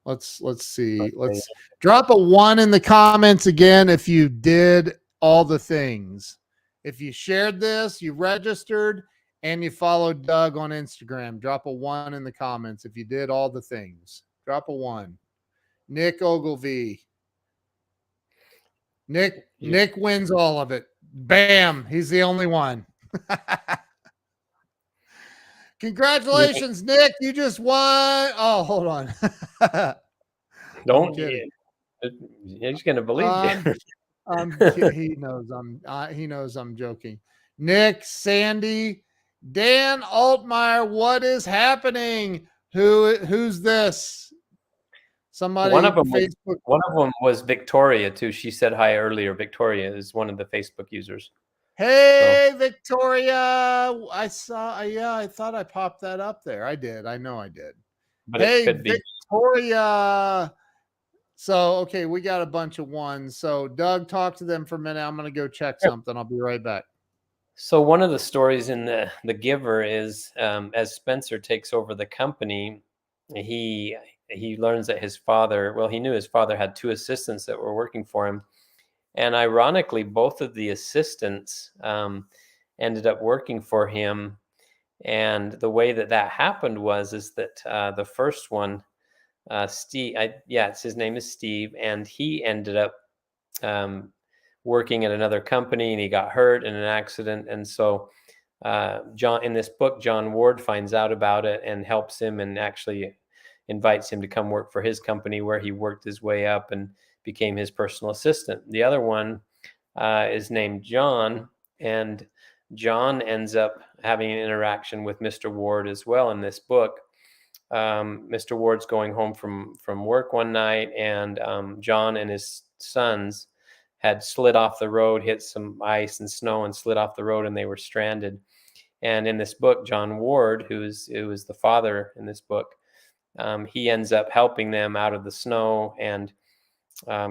Speaker 1: Let's see.
Speaker 2: Okay.
Speaker 1: Let's drop a 1 in the comments again if you did all the things. If you shared this, you registered, and you followed Doug on Instagram, drop a 1 in the comments. If you did all the things, drop a 1. Nick Ogilvie. Nick wins all of it. Bam. He's the only one. Congratulations, Nick. You just won. Oh, hold on.
Speaker 2: Don't. He's going to believe you.
Speaker 1: He knows I'm joking. Nick, Sandy, Dan Altmeyer, what is happening? Who's this? Somebody.
Speaker 2: One of them
Speaker 1: Facebook.
Speaker 2: One of them was Victoria too. She said hi earlier. Victoria is one of the Facebook users.
Speaker 1: Hey, so. Victoria. I saw. Yeah, I thought I popped that up there. I did. I know I did.
Speaker 2: But
Speaker 1: hey,
Speaker 2: it could be.
Speaker 1: Victoria. So, okay, we got a bunch of 1s. So, Doug, talk to them for a minute. I'm going to go check something. I'll be right back.
Speaker 2: So, one of the stories in the Giver is as Spencer takes over the company, he learns that his father, well, he knew his father had 2 assistants that were working for him. And ironically, both of the assistants ended up working for him. And the way that happened is that the first one, Steve, his name is Steve, and he ended up working at another company, and he got hurt in an accident. And so John, in this book, John Ward finds out about it and helps him, and actually invites him to come work for his company, where he worked his way up and became his personal assistant. The other one is named John, and John ends up having an interaction with Mr. Ward as well in this book. Mr. Ward's going home from work one night, and John and his sons had slid off the road, hit some ice and snow, and slid off the road, and they were stranded. And in this book, John Ward, who is the father in this book, he ends up helping them out of the snow and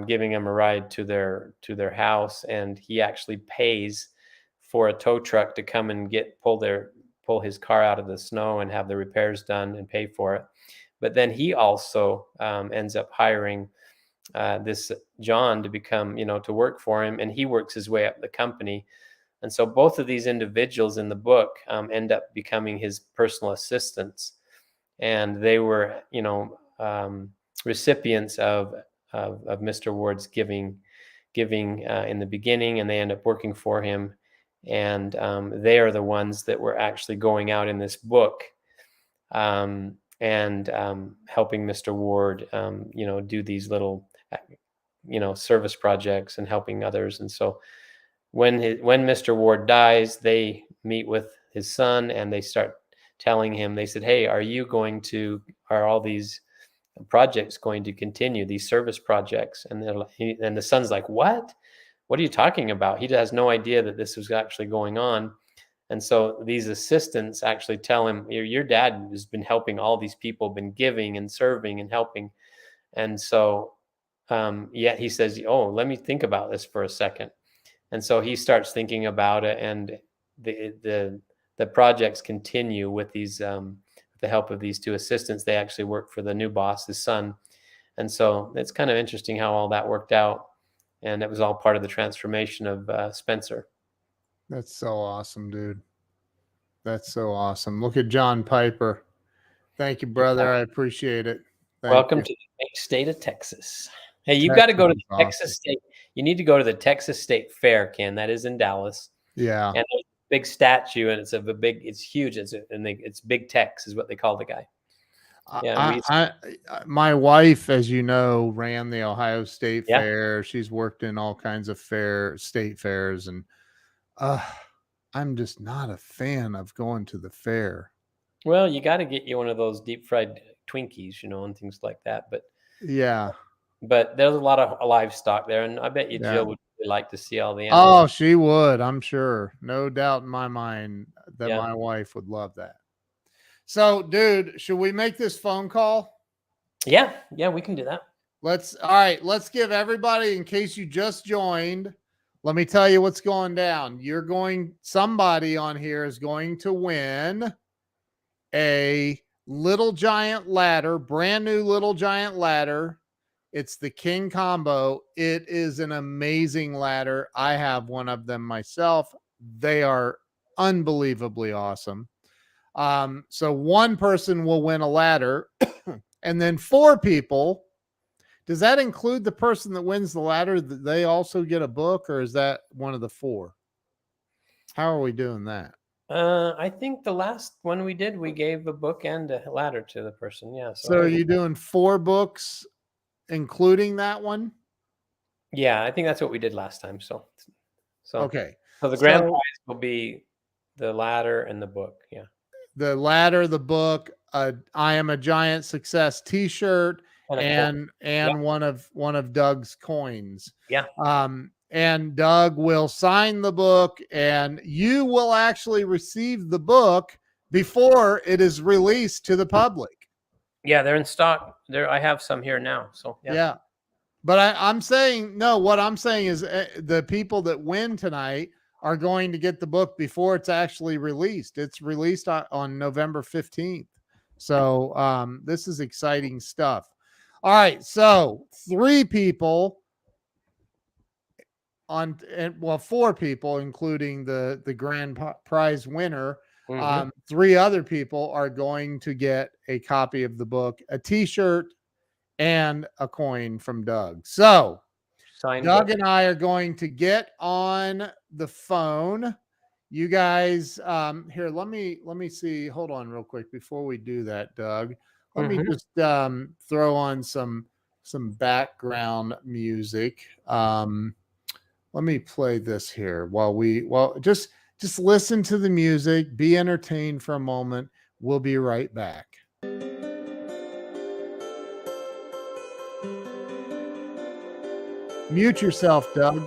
Speaker 2: giving them a ride to their house, and he actually pays for a tow truck to come and pull his car out of the snow and have the repairs done and pay for it. But then he also ends up hiring this John to become, to work for him, and he works his way up the company. And so both of these individuals in the book end up becoming his personal assistants, and they were, recipients of Mr. Ward's giving in the beginning, and they end up working for him. And they are the ones that were actually going out in this book and helping Mr. Ward, do these little, service projects and helping others. And so when Mr. Ward dies, they meet with his son and they start telling him. They said, "Hey, are all these projects going to continue? These service projects?" And and the son's like, "What? What are you talking about?" He has no idea that this was actually going on. And so these assistants actually tell him, your dad has been helping all these people, been giving and serving and helping." And so, yet he says, "Oh, let me think about this for a second." And so he starts thinking about it, and the projects continue with these, with the help of these two assistants. They actually work for the new boss, his son. And so it's kind of interesting how all that worked out. And it was all part of the transformation of Spencer.
Speaker 1: That's so awesome, dude. That's so awesome. Look at John Piper. Thank you, brother. I appreciate it. Thank
Speaker 2: Welcome
Speaker 1: you.
Speaker 2: to the big state of Texas. Hey, you've got to go to
Speaker 1: Texas is
Speaker 2: the
Speaker 1: awesome.
Speaker 2: Texas State. You need to go to the Texas State Fair, Ken. That is in Dallas.
Speaker 1: Yeah.
Speaker 2: And there's a big statue, and it's huge. It's Big Tex is what they call the guy. Yeah,
Speaker 1: My wife, as you know, ran the Ohio State
Speaker 2: Yeah.
Speaker 1: Fair. She's worked in all kinds of state fairs, and I'm just not a fan of going to the fair.
Speaker 2: Well, you got to get you one of those deep fried Twinkies, and things like that.
Speaker 1: Yeah.
Speaker 2: But there's a lot of livestock there, and I bet you
Speaker 1: Yeah.
Speaker 2: Jill would really like to see all the animals.
Speaker 1: Oh, she would, I'm sure. No doubt in my mind that
Speaker 2: Yeah.
Speaker 1: my wife would love that. So, dude, should we make this phone call?
Speaker 2: Yeah, we can do that.
Speaker 1: All right, let's give everybody, in case you just joined, let me tell you what's going down. Somebody on here is going to win a Little Giant ladder, brand new Little Giant ladder. It's the King Combo. It is an amazing ladder. I have one of them myself. They are unbelievably awesome. So one person will win a ladder, and then 4 people. Does that include the person that wins the ladder? They also get a book, or is that one of the 4? How are we doing that?
Speaker 2: I think the last one we did, we gave a book and a ladder to the person. Yeah.
Speaker 1: So are you doing 4 books, including that one?
Speaker 2: Yeah, I think that's what we did last time. So
Speaker 1: okay.
Speaker 2: So the grand prize will be the ladder and the book. Yeah.
Speaker 1: The ladder, the book, I Am a Giant Success T-shirt, and one of Doug's coins.
Speaker 2: Yeah.
Speaker 1: And Doug will sign the book, and you will actually receive the book before it is released to the public.
Speaker 2: Yeah, they're in stock. I have some here now. So
Speaker 1: yeah. But I'm saying, no, what I'm saying is the people that win tonight are going to get the book before it's actually released. It's released on November 15th. So this is exciting stuff. All right. So 3 people 4 people, including the grand prize winner. 3 other people are going to get a copy of the book, a T-shirt, and a coin from Doug. So Doug and I are going to get on the phone. You guys, here, let me see. Hold on real quick before we do that, Doug. Let me just throw on some background music. Let me play this here just listen to the music, be entertained for a moment. We'll be right back. Mute yourself, Doug.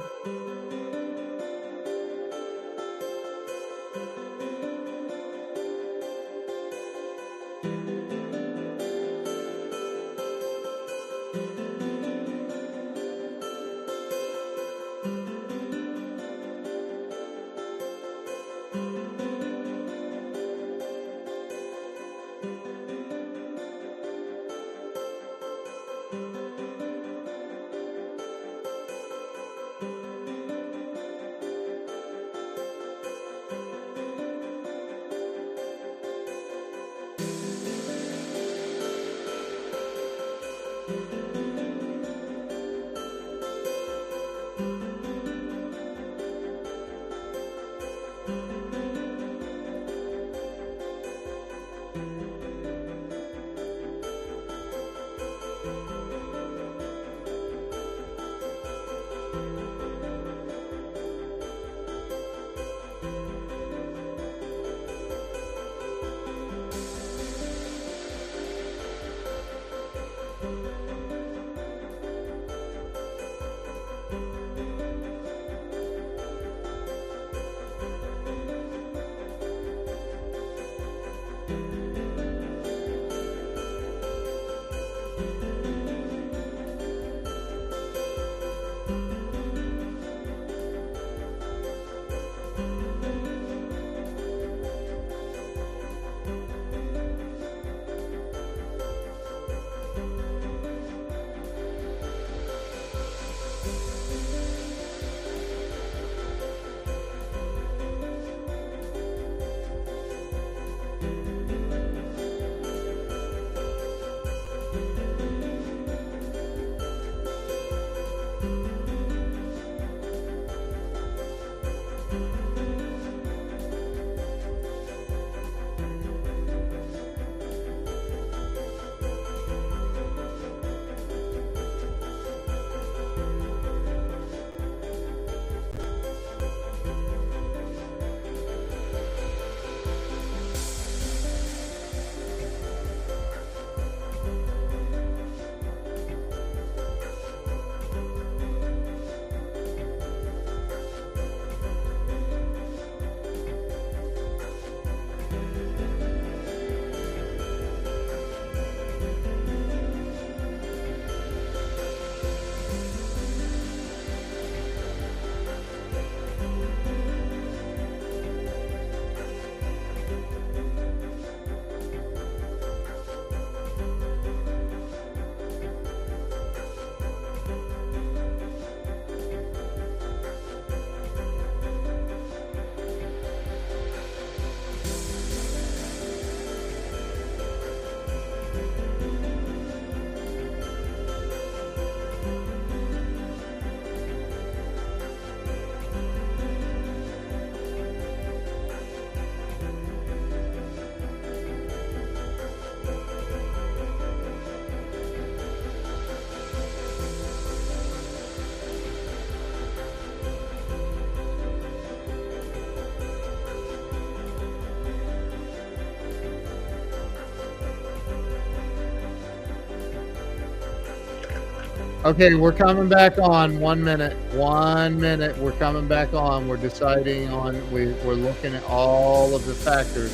Speaker 1: Okay, we're coming back on. 1 minute. 1 minute. We're coming back on. We're deciding on. We're looking at all of the factors.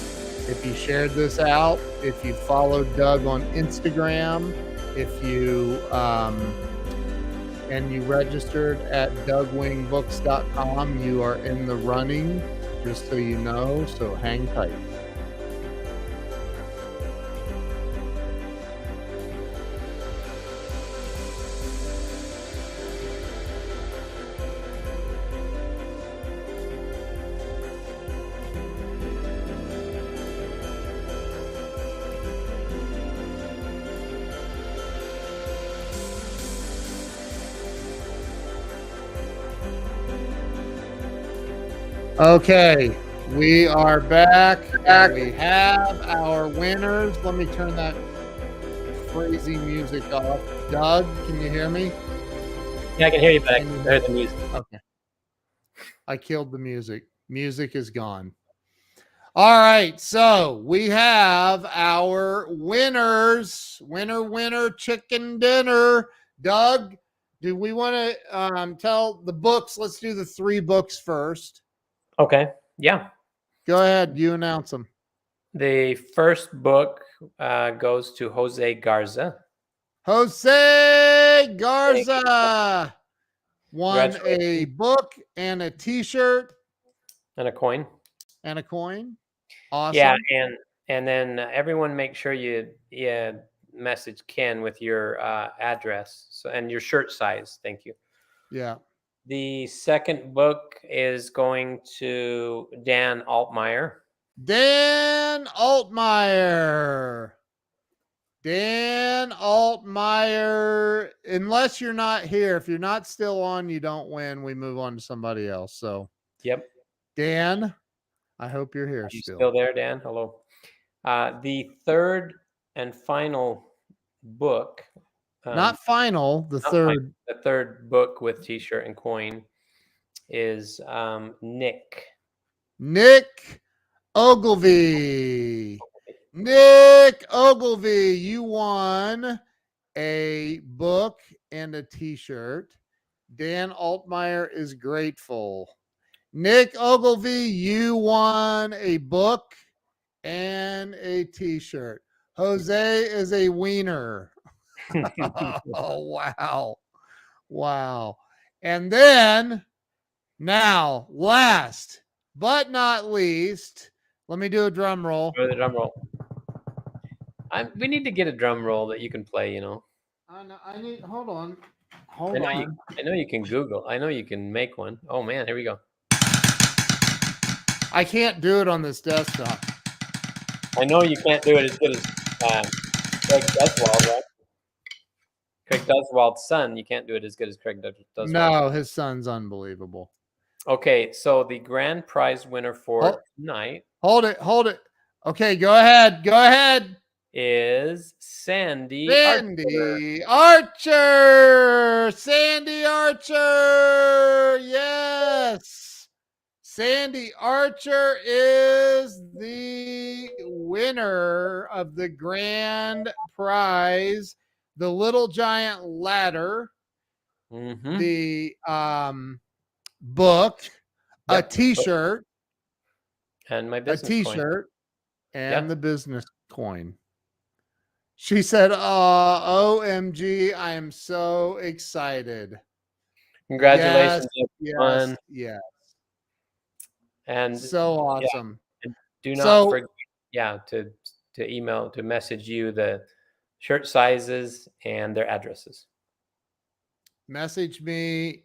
Speaker 1: If you shared this out, if you followed Doug on Instagram, if you and you registered at DougWingBooks.com, you are in the running. Just so you know. So hang tight. Okay, we are back. And we have our winners. Let me turn that crazy music off. Doug, can you hear me?
Speaker 2: Yeah, I can hear you, but I can hear the music.
Speaker 1: Okay. I killed the music. Music is gone. All right, so we have our winners. Winner, chicken dinner. Doug, do we want to tell the books? Let's do the 3 books first.
Speaker 2: Okay. Yeah.
Speaker 1: Go ahead. You announce them.
Speaker 2: The first book goes to Jose Garza.
Speaker 1: Jose Garza won a
Speaker 2: Congratulations.
Speaker 1: book and a T-shirt
Speaker 2: And a coin.
Speaker 1: and a coin. Awesome.
Speaker 2: Yeah, and then everyone make sure you message Ken with your address and your shirt size. Thank you.
Speaker 1: Yeah.
Speaker 2: The second book is going to Dan Altmeyer.
Speaker 1: Dan Altmeyer. Dan Altmeyer. Unless you're not here, if you're not still on, you don't win. We move on to somebody else. So,
Speaker 2: Yep.
Speaker 1: Dan, I hope you're here
Speaker 2: Are you
Speaker 1: still.
Speaker 2: still there, Dan? Hello. The third and final book.
Speaker 1: Not final. The
Speaker 2: not
Speaker 1: third.
Speaker 2: final, the third book with T-shirt and coin is Nick.
Speaker 1: Nick Ogilvy. Nick Ogilvy, you won a book and a T-shirt. Dan Altmeyer is grateful. Nick Ogilvy, you won a book and a T-shirt. Jose is a wiener. Oh, wow. Wow. And then now, last but not least, let me do a drum roll.
Speaker 2: Go to the drum roll. We need to get a drum roll that you can play, you know.
Speaker 1: I need, hold on.
Speaker 2: I know you can Google. I know you can make one. Oh man, here we go.
Speaker 1: I can't do it on this desktop.
Speaker 2: I know you can't do it as good as Craig Duswald, right? Craig Duswald's son. You can't do it as good as Craig Duswald.
Speaker 1: No, his son's unbelievable.
Speaker 2: Okay, so the grand prize winner for tonight.
Speaker 1: Hold it. Okay, go ahead.
Speaker 2: Is Sandy
Speaker 1: Archer. Sandy Archer. Yes. Sandy Archer is the winner of the grand prize, the Little Giant Ladder, the book, a T-shirt,
Speaker 2: and my business
Speaker 1: T-shirt, and the business coin. She said, OMG, I am so excited.
Speaker 2: Congratulations, everyone.
Speaker 1: Yes.
Speaker 2: And
Speaker 1: so awesome.
Speaker 2: Yeah. Do not forget, to email, to message you the shirt sizes and their addresses.
Speaker 1: Message me.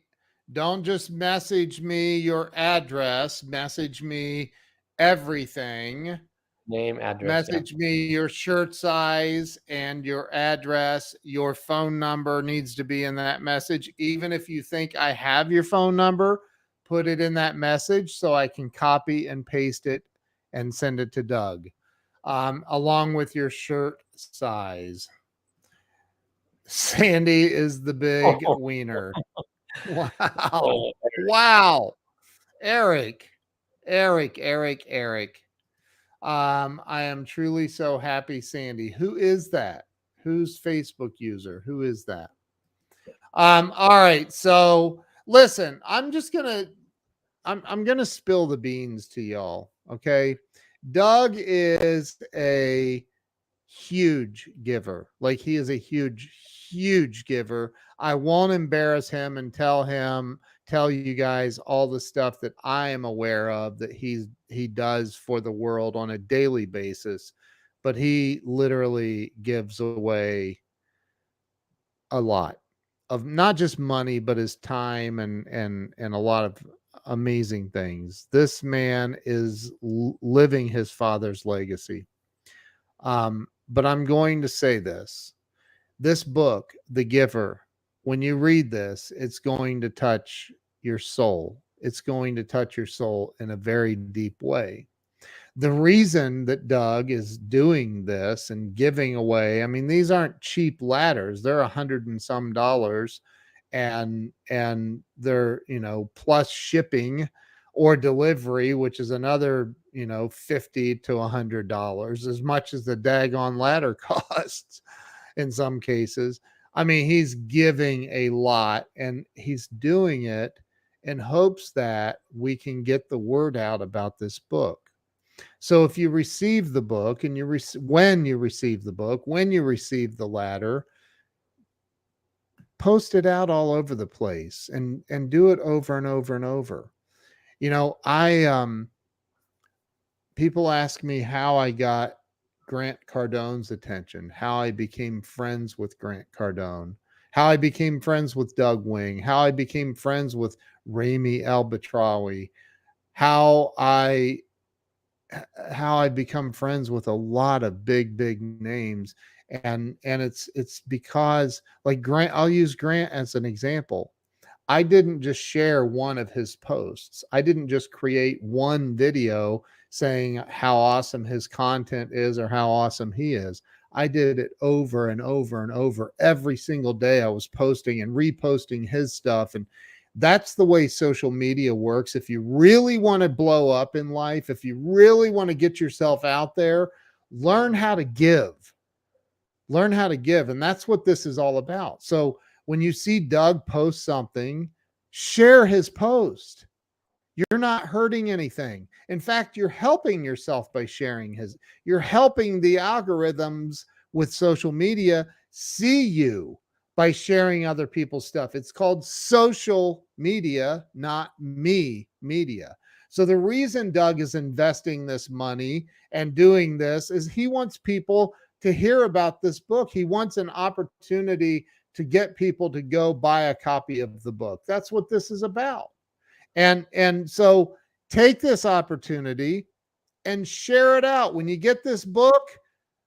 Speaker 1: Don't just message me your address. Message me everything.
Speaker 2: Name, address.
Speaker 1: Message me your shirt size and your address. Your phone number needs to be in that message. Even if you think I have your phone number, put it in that message so I can copy and paste it and send it to Doug, along with your shirt size. Sandy is the big wiener. Wow. Wow. Eric. I am truly so happy, Sandy. Who is that? Who's Facebook user? Who is that? All right. So listen, I'm gonna spill the beans to y'all. Okay. Doug is a huge giver. Like he is a huge giver. I won't embarrass him and tell you guys all the stuff that I am aware of that he does for the world on a daily basis, but he literally gives away a lot of not just money but his time and a lot of amazing things. This man is living his father's legacy. But I'm going to say this book, The Giver, when you read this, it's going to touch your soul. It's going to touch your soul in a very deep way. The reason that Doug is doing this and giving away, I mean, these aren't cheap ladders. They're $100 and some dollars, and they're, plus shipping or delivery, which is another, $50 to $100, as much as the daggone ladder costs in some cases. I mean, he's giving a lot, and he's doing it in hopes that we can get the word out about this book. So if you receive the book and when you receive the book, when you receive the ladder, post it out all over the place and do it over and over and over. I people ask me how I got Grant Cardone's attention, how I became friends with Grant Cardone, how I became friends with Doug Wing, how I became friends with Rami Albatrawi, how I become friends with a lot of big names. And it's because, like, Grant, I'll use Grant as an example. I didn't just share one of his posts. I didn't just create one video saying how awesome his content is or how awesome he is. I did it over and over and over. Every single day I was posting and reposting his stuff. And that's the way social media works. If you really want to blow up in life, if you really want to get yourself out there, learn how to give. Learn how to give. And that's what this is all about. So when you see Doug post something, share his post. You're not hurting anything. In fact, you're helping yourself by sharing his. You're helping the algorithms with social media see you by sharing other people's stuff. It's called social media, not me media. So the reason Doug is investing this money and doing this is he wants people to hear about this book. He wants an opportunity to get people to go buy a copy of the book. That's what this is about. And so take this opportunity and share it out. When you get this book,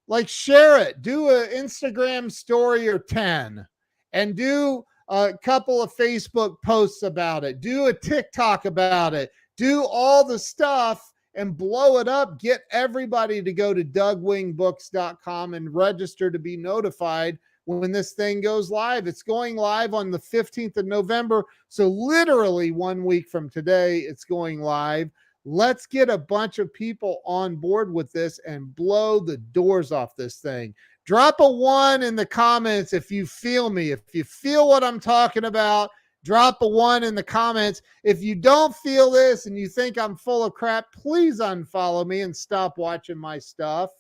Speaker 1: like, share it. Do an Instagram story or 10 and do a couple of Facebook posts about it. Do a TikTok about it. Do all the stuff and blow it up. Get everybody to go to DougWingBooks.com and register to be notified when this thing goes live. It's going live on the 15th of November. So literally 1 week from today, it's going live. Let's get a bunch of people on board with this and blow the doors off this thing. Drop a 1 in the comments if you feel me. If you feel what I'm talking about, drop a 1 in the comments. If you don't feel this and you think I'm full of crap, please unfollow me and stop watching my stuff.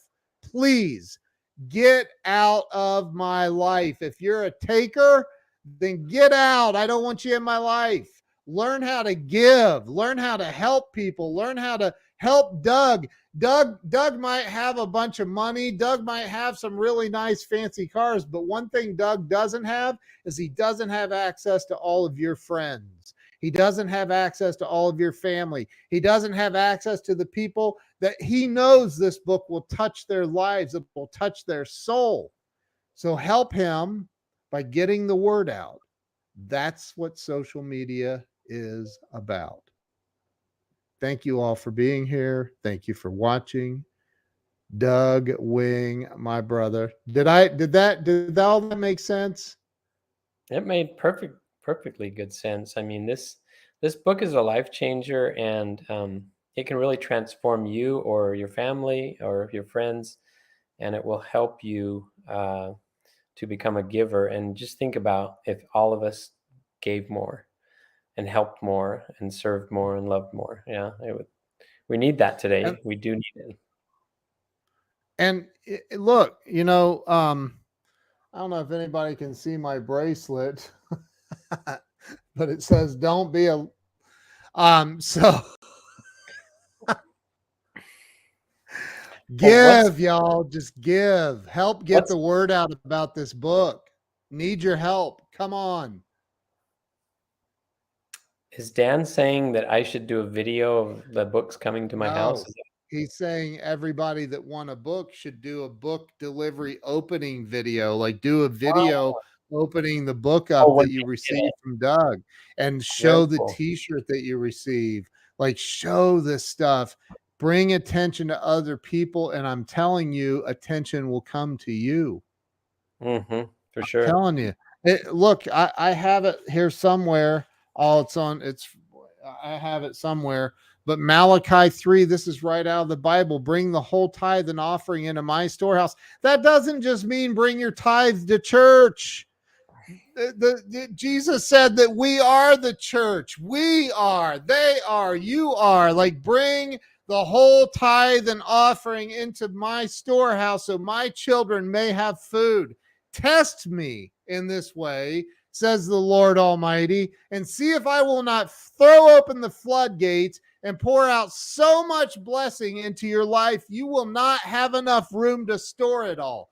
Speaker 1: Please get out of my life. If you're a taker, then get out. I don't want you in my life. Learn how to give. Learn how to help people. Learn how to help Doug. Doug might have a bunch of money. Doug might have some really nice fancy cars, but one thing Doug doesn't have is he doesn't have access to all of your friends. He doesn't have access to all of your family. He doesn't have access to the people that he knows this book will touch their lives, it will touch their soul. So help him by getting the word out. That's what social media is about. Thank you all for being here. Thank you for watching. Doug Wing, my brother. Did all that make sense?
Speaker 2: It made perfectly good sense. I mean, this book is a life changer, and it can really transform you or your family or your friends, and it will help you to become a giver. And just think about if all of us gave more and helped more and served more and loved more. Yeah, we need that
Speaker 1: And
Speaker 2: today. We do need it.
Speaker 1: look, I don't know if anybody can see my bracelet, but it says "Don't be a." So give, y'all, just give. Help get the word out about this book. Need your help. Come on.
Speaker 2: Is Dan saying that I should do a video of the books coming to my house?
Speaker 1: No, he's saying everybody that won a book should do a book delivery opening video, like do a video opening the book up that you received from Doug and show the t-shirt that you receive. Like show this stuff, bring attention to other people. And I'm telling you, attention will come to you.
Speaker 2: For sure.
Speaker 1: I'm telling you. Look, I have it here somewhere. I have it somewhere. But Malachi 3, this is right out of the Bible. Bring the whole tithe and offering into my storehouse. That doesn't just mean bring your tithe to church. Jesus said that we are the church. We are, they are, you are. Like bring the whole tithe and offering into my storehouse so my children may have food. Test me in this way, says the Lord Almighty, and see if I will not throw open the floodgates and pour out so much blessing into your life, you will not have enough room to store it all.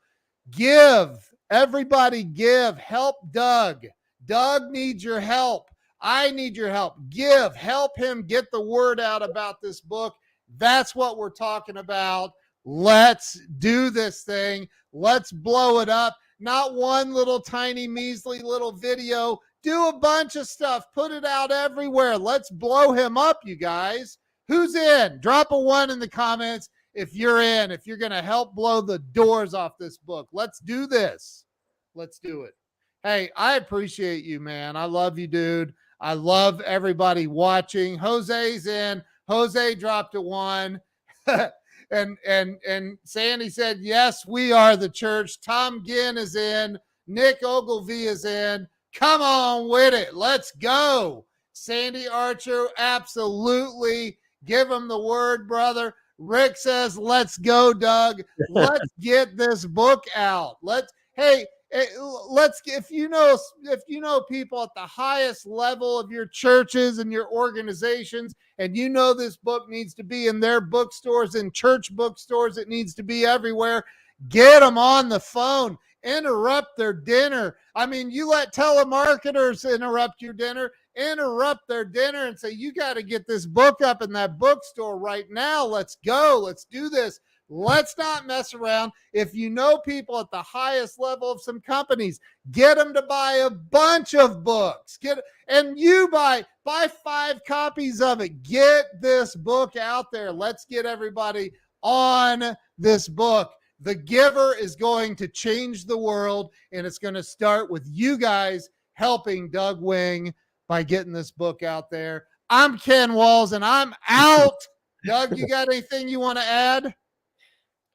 Speaker 1: Give. Everybody give. Help Doug. Doug needs your help. I need your help. Give. Help him get the word out about this book. That's what we're talking about. Let's do this thing. Let's blow it up. Not one little tiny measly little video. Do a bunch of stuff. Put it out everywhere. Let's blow him up, you guys. Who's in? Drop a 1 in the comments if you're in, if you're going to help blow the doors off this book. Let's do this. Let's do it. Hey, I appreciate you, man. I love you, dude. I love everybody watching. Jose's in. Jose dropped a 1. And Sandy said, yes, we are the church. Tom Ginn is in. Nick Ogilvie is in. Come on with it. Let's go. Sandy Archer, absolutely. Give him the word, brother. Rick says, let's go, Doug. Let's get this book out. If you know people at the highest level of your churches and your organizations, and you know this book needs to be in their bookstores and church bookstores, it needs to be everywhere. Get them on the phone. Interrupt their dinner. I mean, you let telemarketers interrupt your dinner. Interrupt their dinner and say, you got to get this book up in that bookstore right now. Let's go. Let's do this. Let's not mess around. If you know people at the highest level of some companies, get them to buy a bunch of books. And you buy 5 copies of it. Get this book out there. Let's get everybody on this book. The Giver is going to change the world, and it's going to start with you guys helping Doug Wing by getting this book out there. I'm Ken Walls, and I'm out. Doug, you got anything you want to add?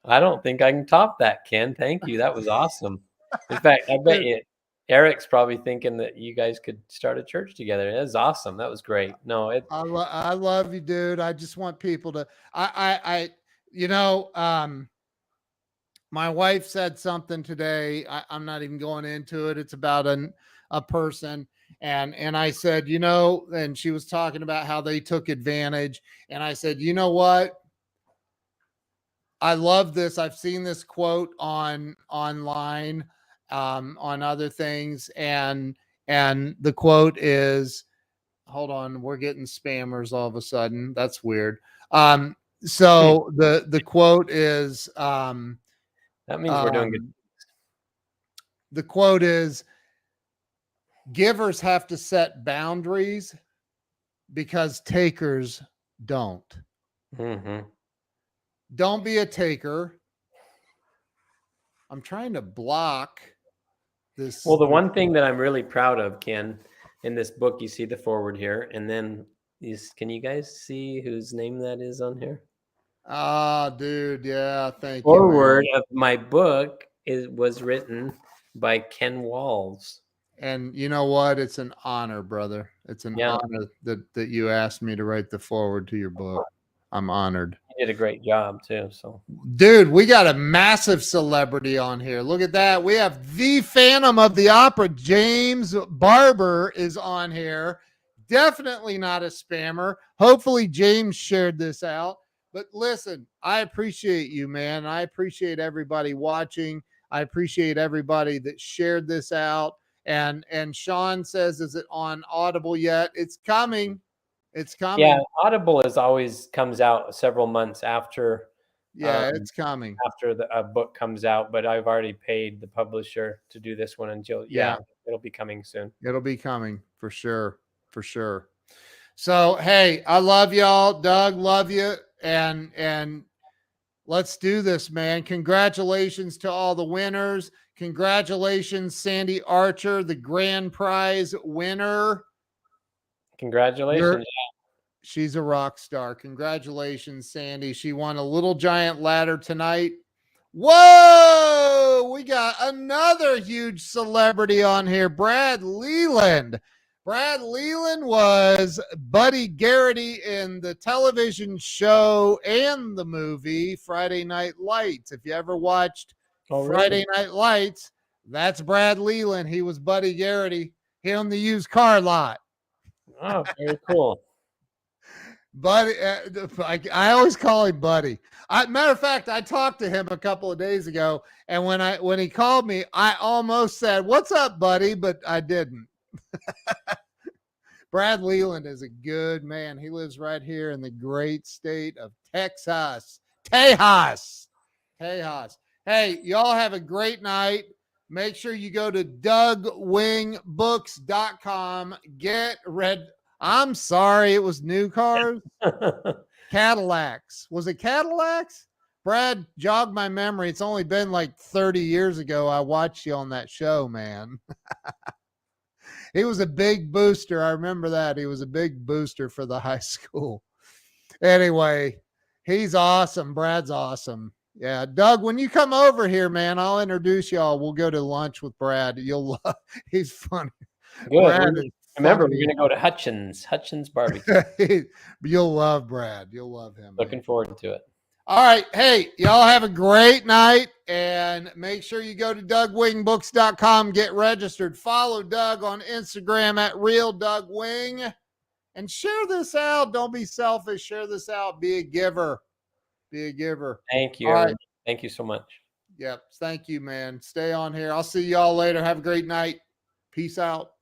Speaker 2: I don't think I can top that, Ken. Thank you. That was awesome. In fact, I bet you Eric's probably thinking that you guys could start a church together. That was awesome. That was great. No,
Speaker 1: I love you, dude. I just want people to, my wife said something today. I'm not even going into it. It's about a person. And I said, and she was talking about how they took advantage. And I said, you know what? I love this. I've seen this quote online, on other things. And the quote is, hold on, we're getting spammers all of a sudden. That's weird. So the quote is,
Speaker 2: that means we're doing good.
Speaker 1: The quote is, givers have to set boundaries because takers don't.
Speaker 2: Mm-hmm.
Speaker 1: Don't be a taker. I'm trying to block this.
Speaker 2: Well, the one thing that I'm really proud of, Ken, in this book, you see the forward here, and then can you guys see whose name that is on here?
Speaker 1: Ah, dude, yeah, thank you.
Speaker 2: Forward of my book was written by Ken Walls.
Speaker 1: And you know what? It's an honor, brother. It's an
Speaker 2: Yeah.
Speaker 1: honor that you asked me to write the foreword to your book. I'm honored.
Speaker 2: You did a great job too. So,
Speaker 1: dude, we got a massive celebrity on here. Look at that. We have the Phantom of the Opera, James Barber, is on here. Definitely not a spammer. Hopefully, James shared this out. But listen, I appreciate you, man. I appreciate everybody watching. I appreciate everybody that shared this out. And Sean says, is it on Audible yet? It's coming. It's coming.
Speaker 2: yeah, Audible is always comes out several months after.
Speaker 1: Yeah, it's coming.
Speaker 2: After a book comes out, but I've already paid the publisher to do this one until it'll be coming soon.
Speaker 1: It'll be coming for sure. For sure. So, hey, I love y'all. Doug, love you. And let's do this, man. Congratulations to all the winners. Congratulations, Sandy Archer, the grand prize winner.
Speaker 2: Congratulations.
Speaker 1: She's a rock star. Congratulations, Sandy. She won a Little Giant ladder tonight. Whoa! We got another huge celebrity on here, Brad Leland. Brad Leland was Buddy Garrity in the television show and the movie Friday Night Lights. If you ever watched Friday Night Lights, that's Brad Leland. He was Buddy Garrity. He owned the used car lot.
Speaker 2: Oh, very cool.
Speaker 1: Buddy, I always call him Buddy. Matter of fact, I talked to him a couple of days ago, and when he called me, I almost said, "What's up, Buddy?" But I didn't. Brad Leland is a good man. He lives right here in the great state of Texas. Tejas. Hey, y'all have a great night. Make sure you go to DougWingBooks.com. Get red. I'm sorry, it was new cars. Cadillacs. Was it Cadillacs? Brad, jog my memory. It's only been like 30 years ago I watched you on that show, man. He was a big booster. I remember that. He was a big booster for the high school. Anyway, he's awesome. Brad's awesome. Yeah, Doug, when you come over here, man, I'll introduce y'all. We'll go to lunch with Brad. You'll love. He's funny.
Speaker 2: Good. Remember, we're going to go to Hutchins Barbecue.
Speaker 1: You'll love Brad. You'll love him.
Speaker 2: Looking forward to it.
Speaker 1: All right. Hey, y'all have a great night, and make sure you go to DougWingBooks.com, get registered. Follow Doug on Instagram at RealDougWing, and share this out. Don't be selfish. Share this out. Be a giver. Be a giver.
Speaker 2: Thank you.
Speaker 1: Right.
Speaker 2: Thank you so much.
Speaker 1: Yep. Thank you, man. Stay on here. I'll see y'all later. Have a great night. Peace out.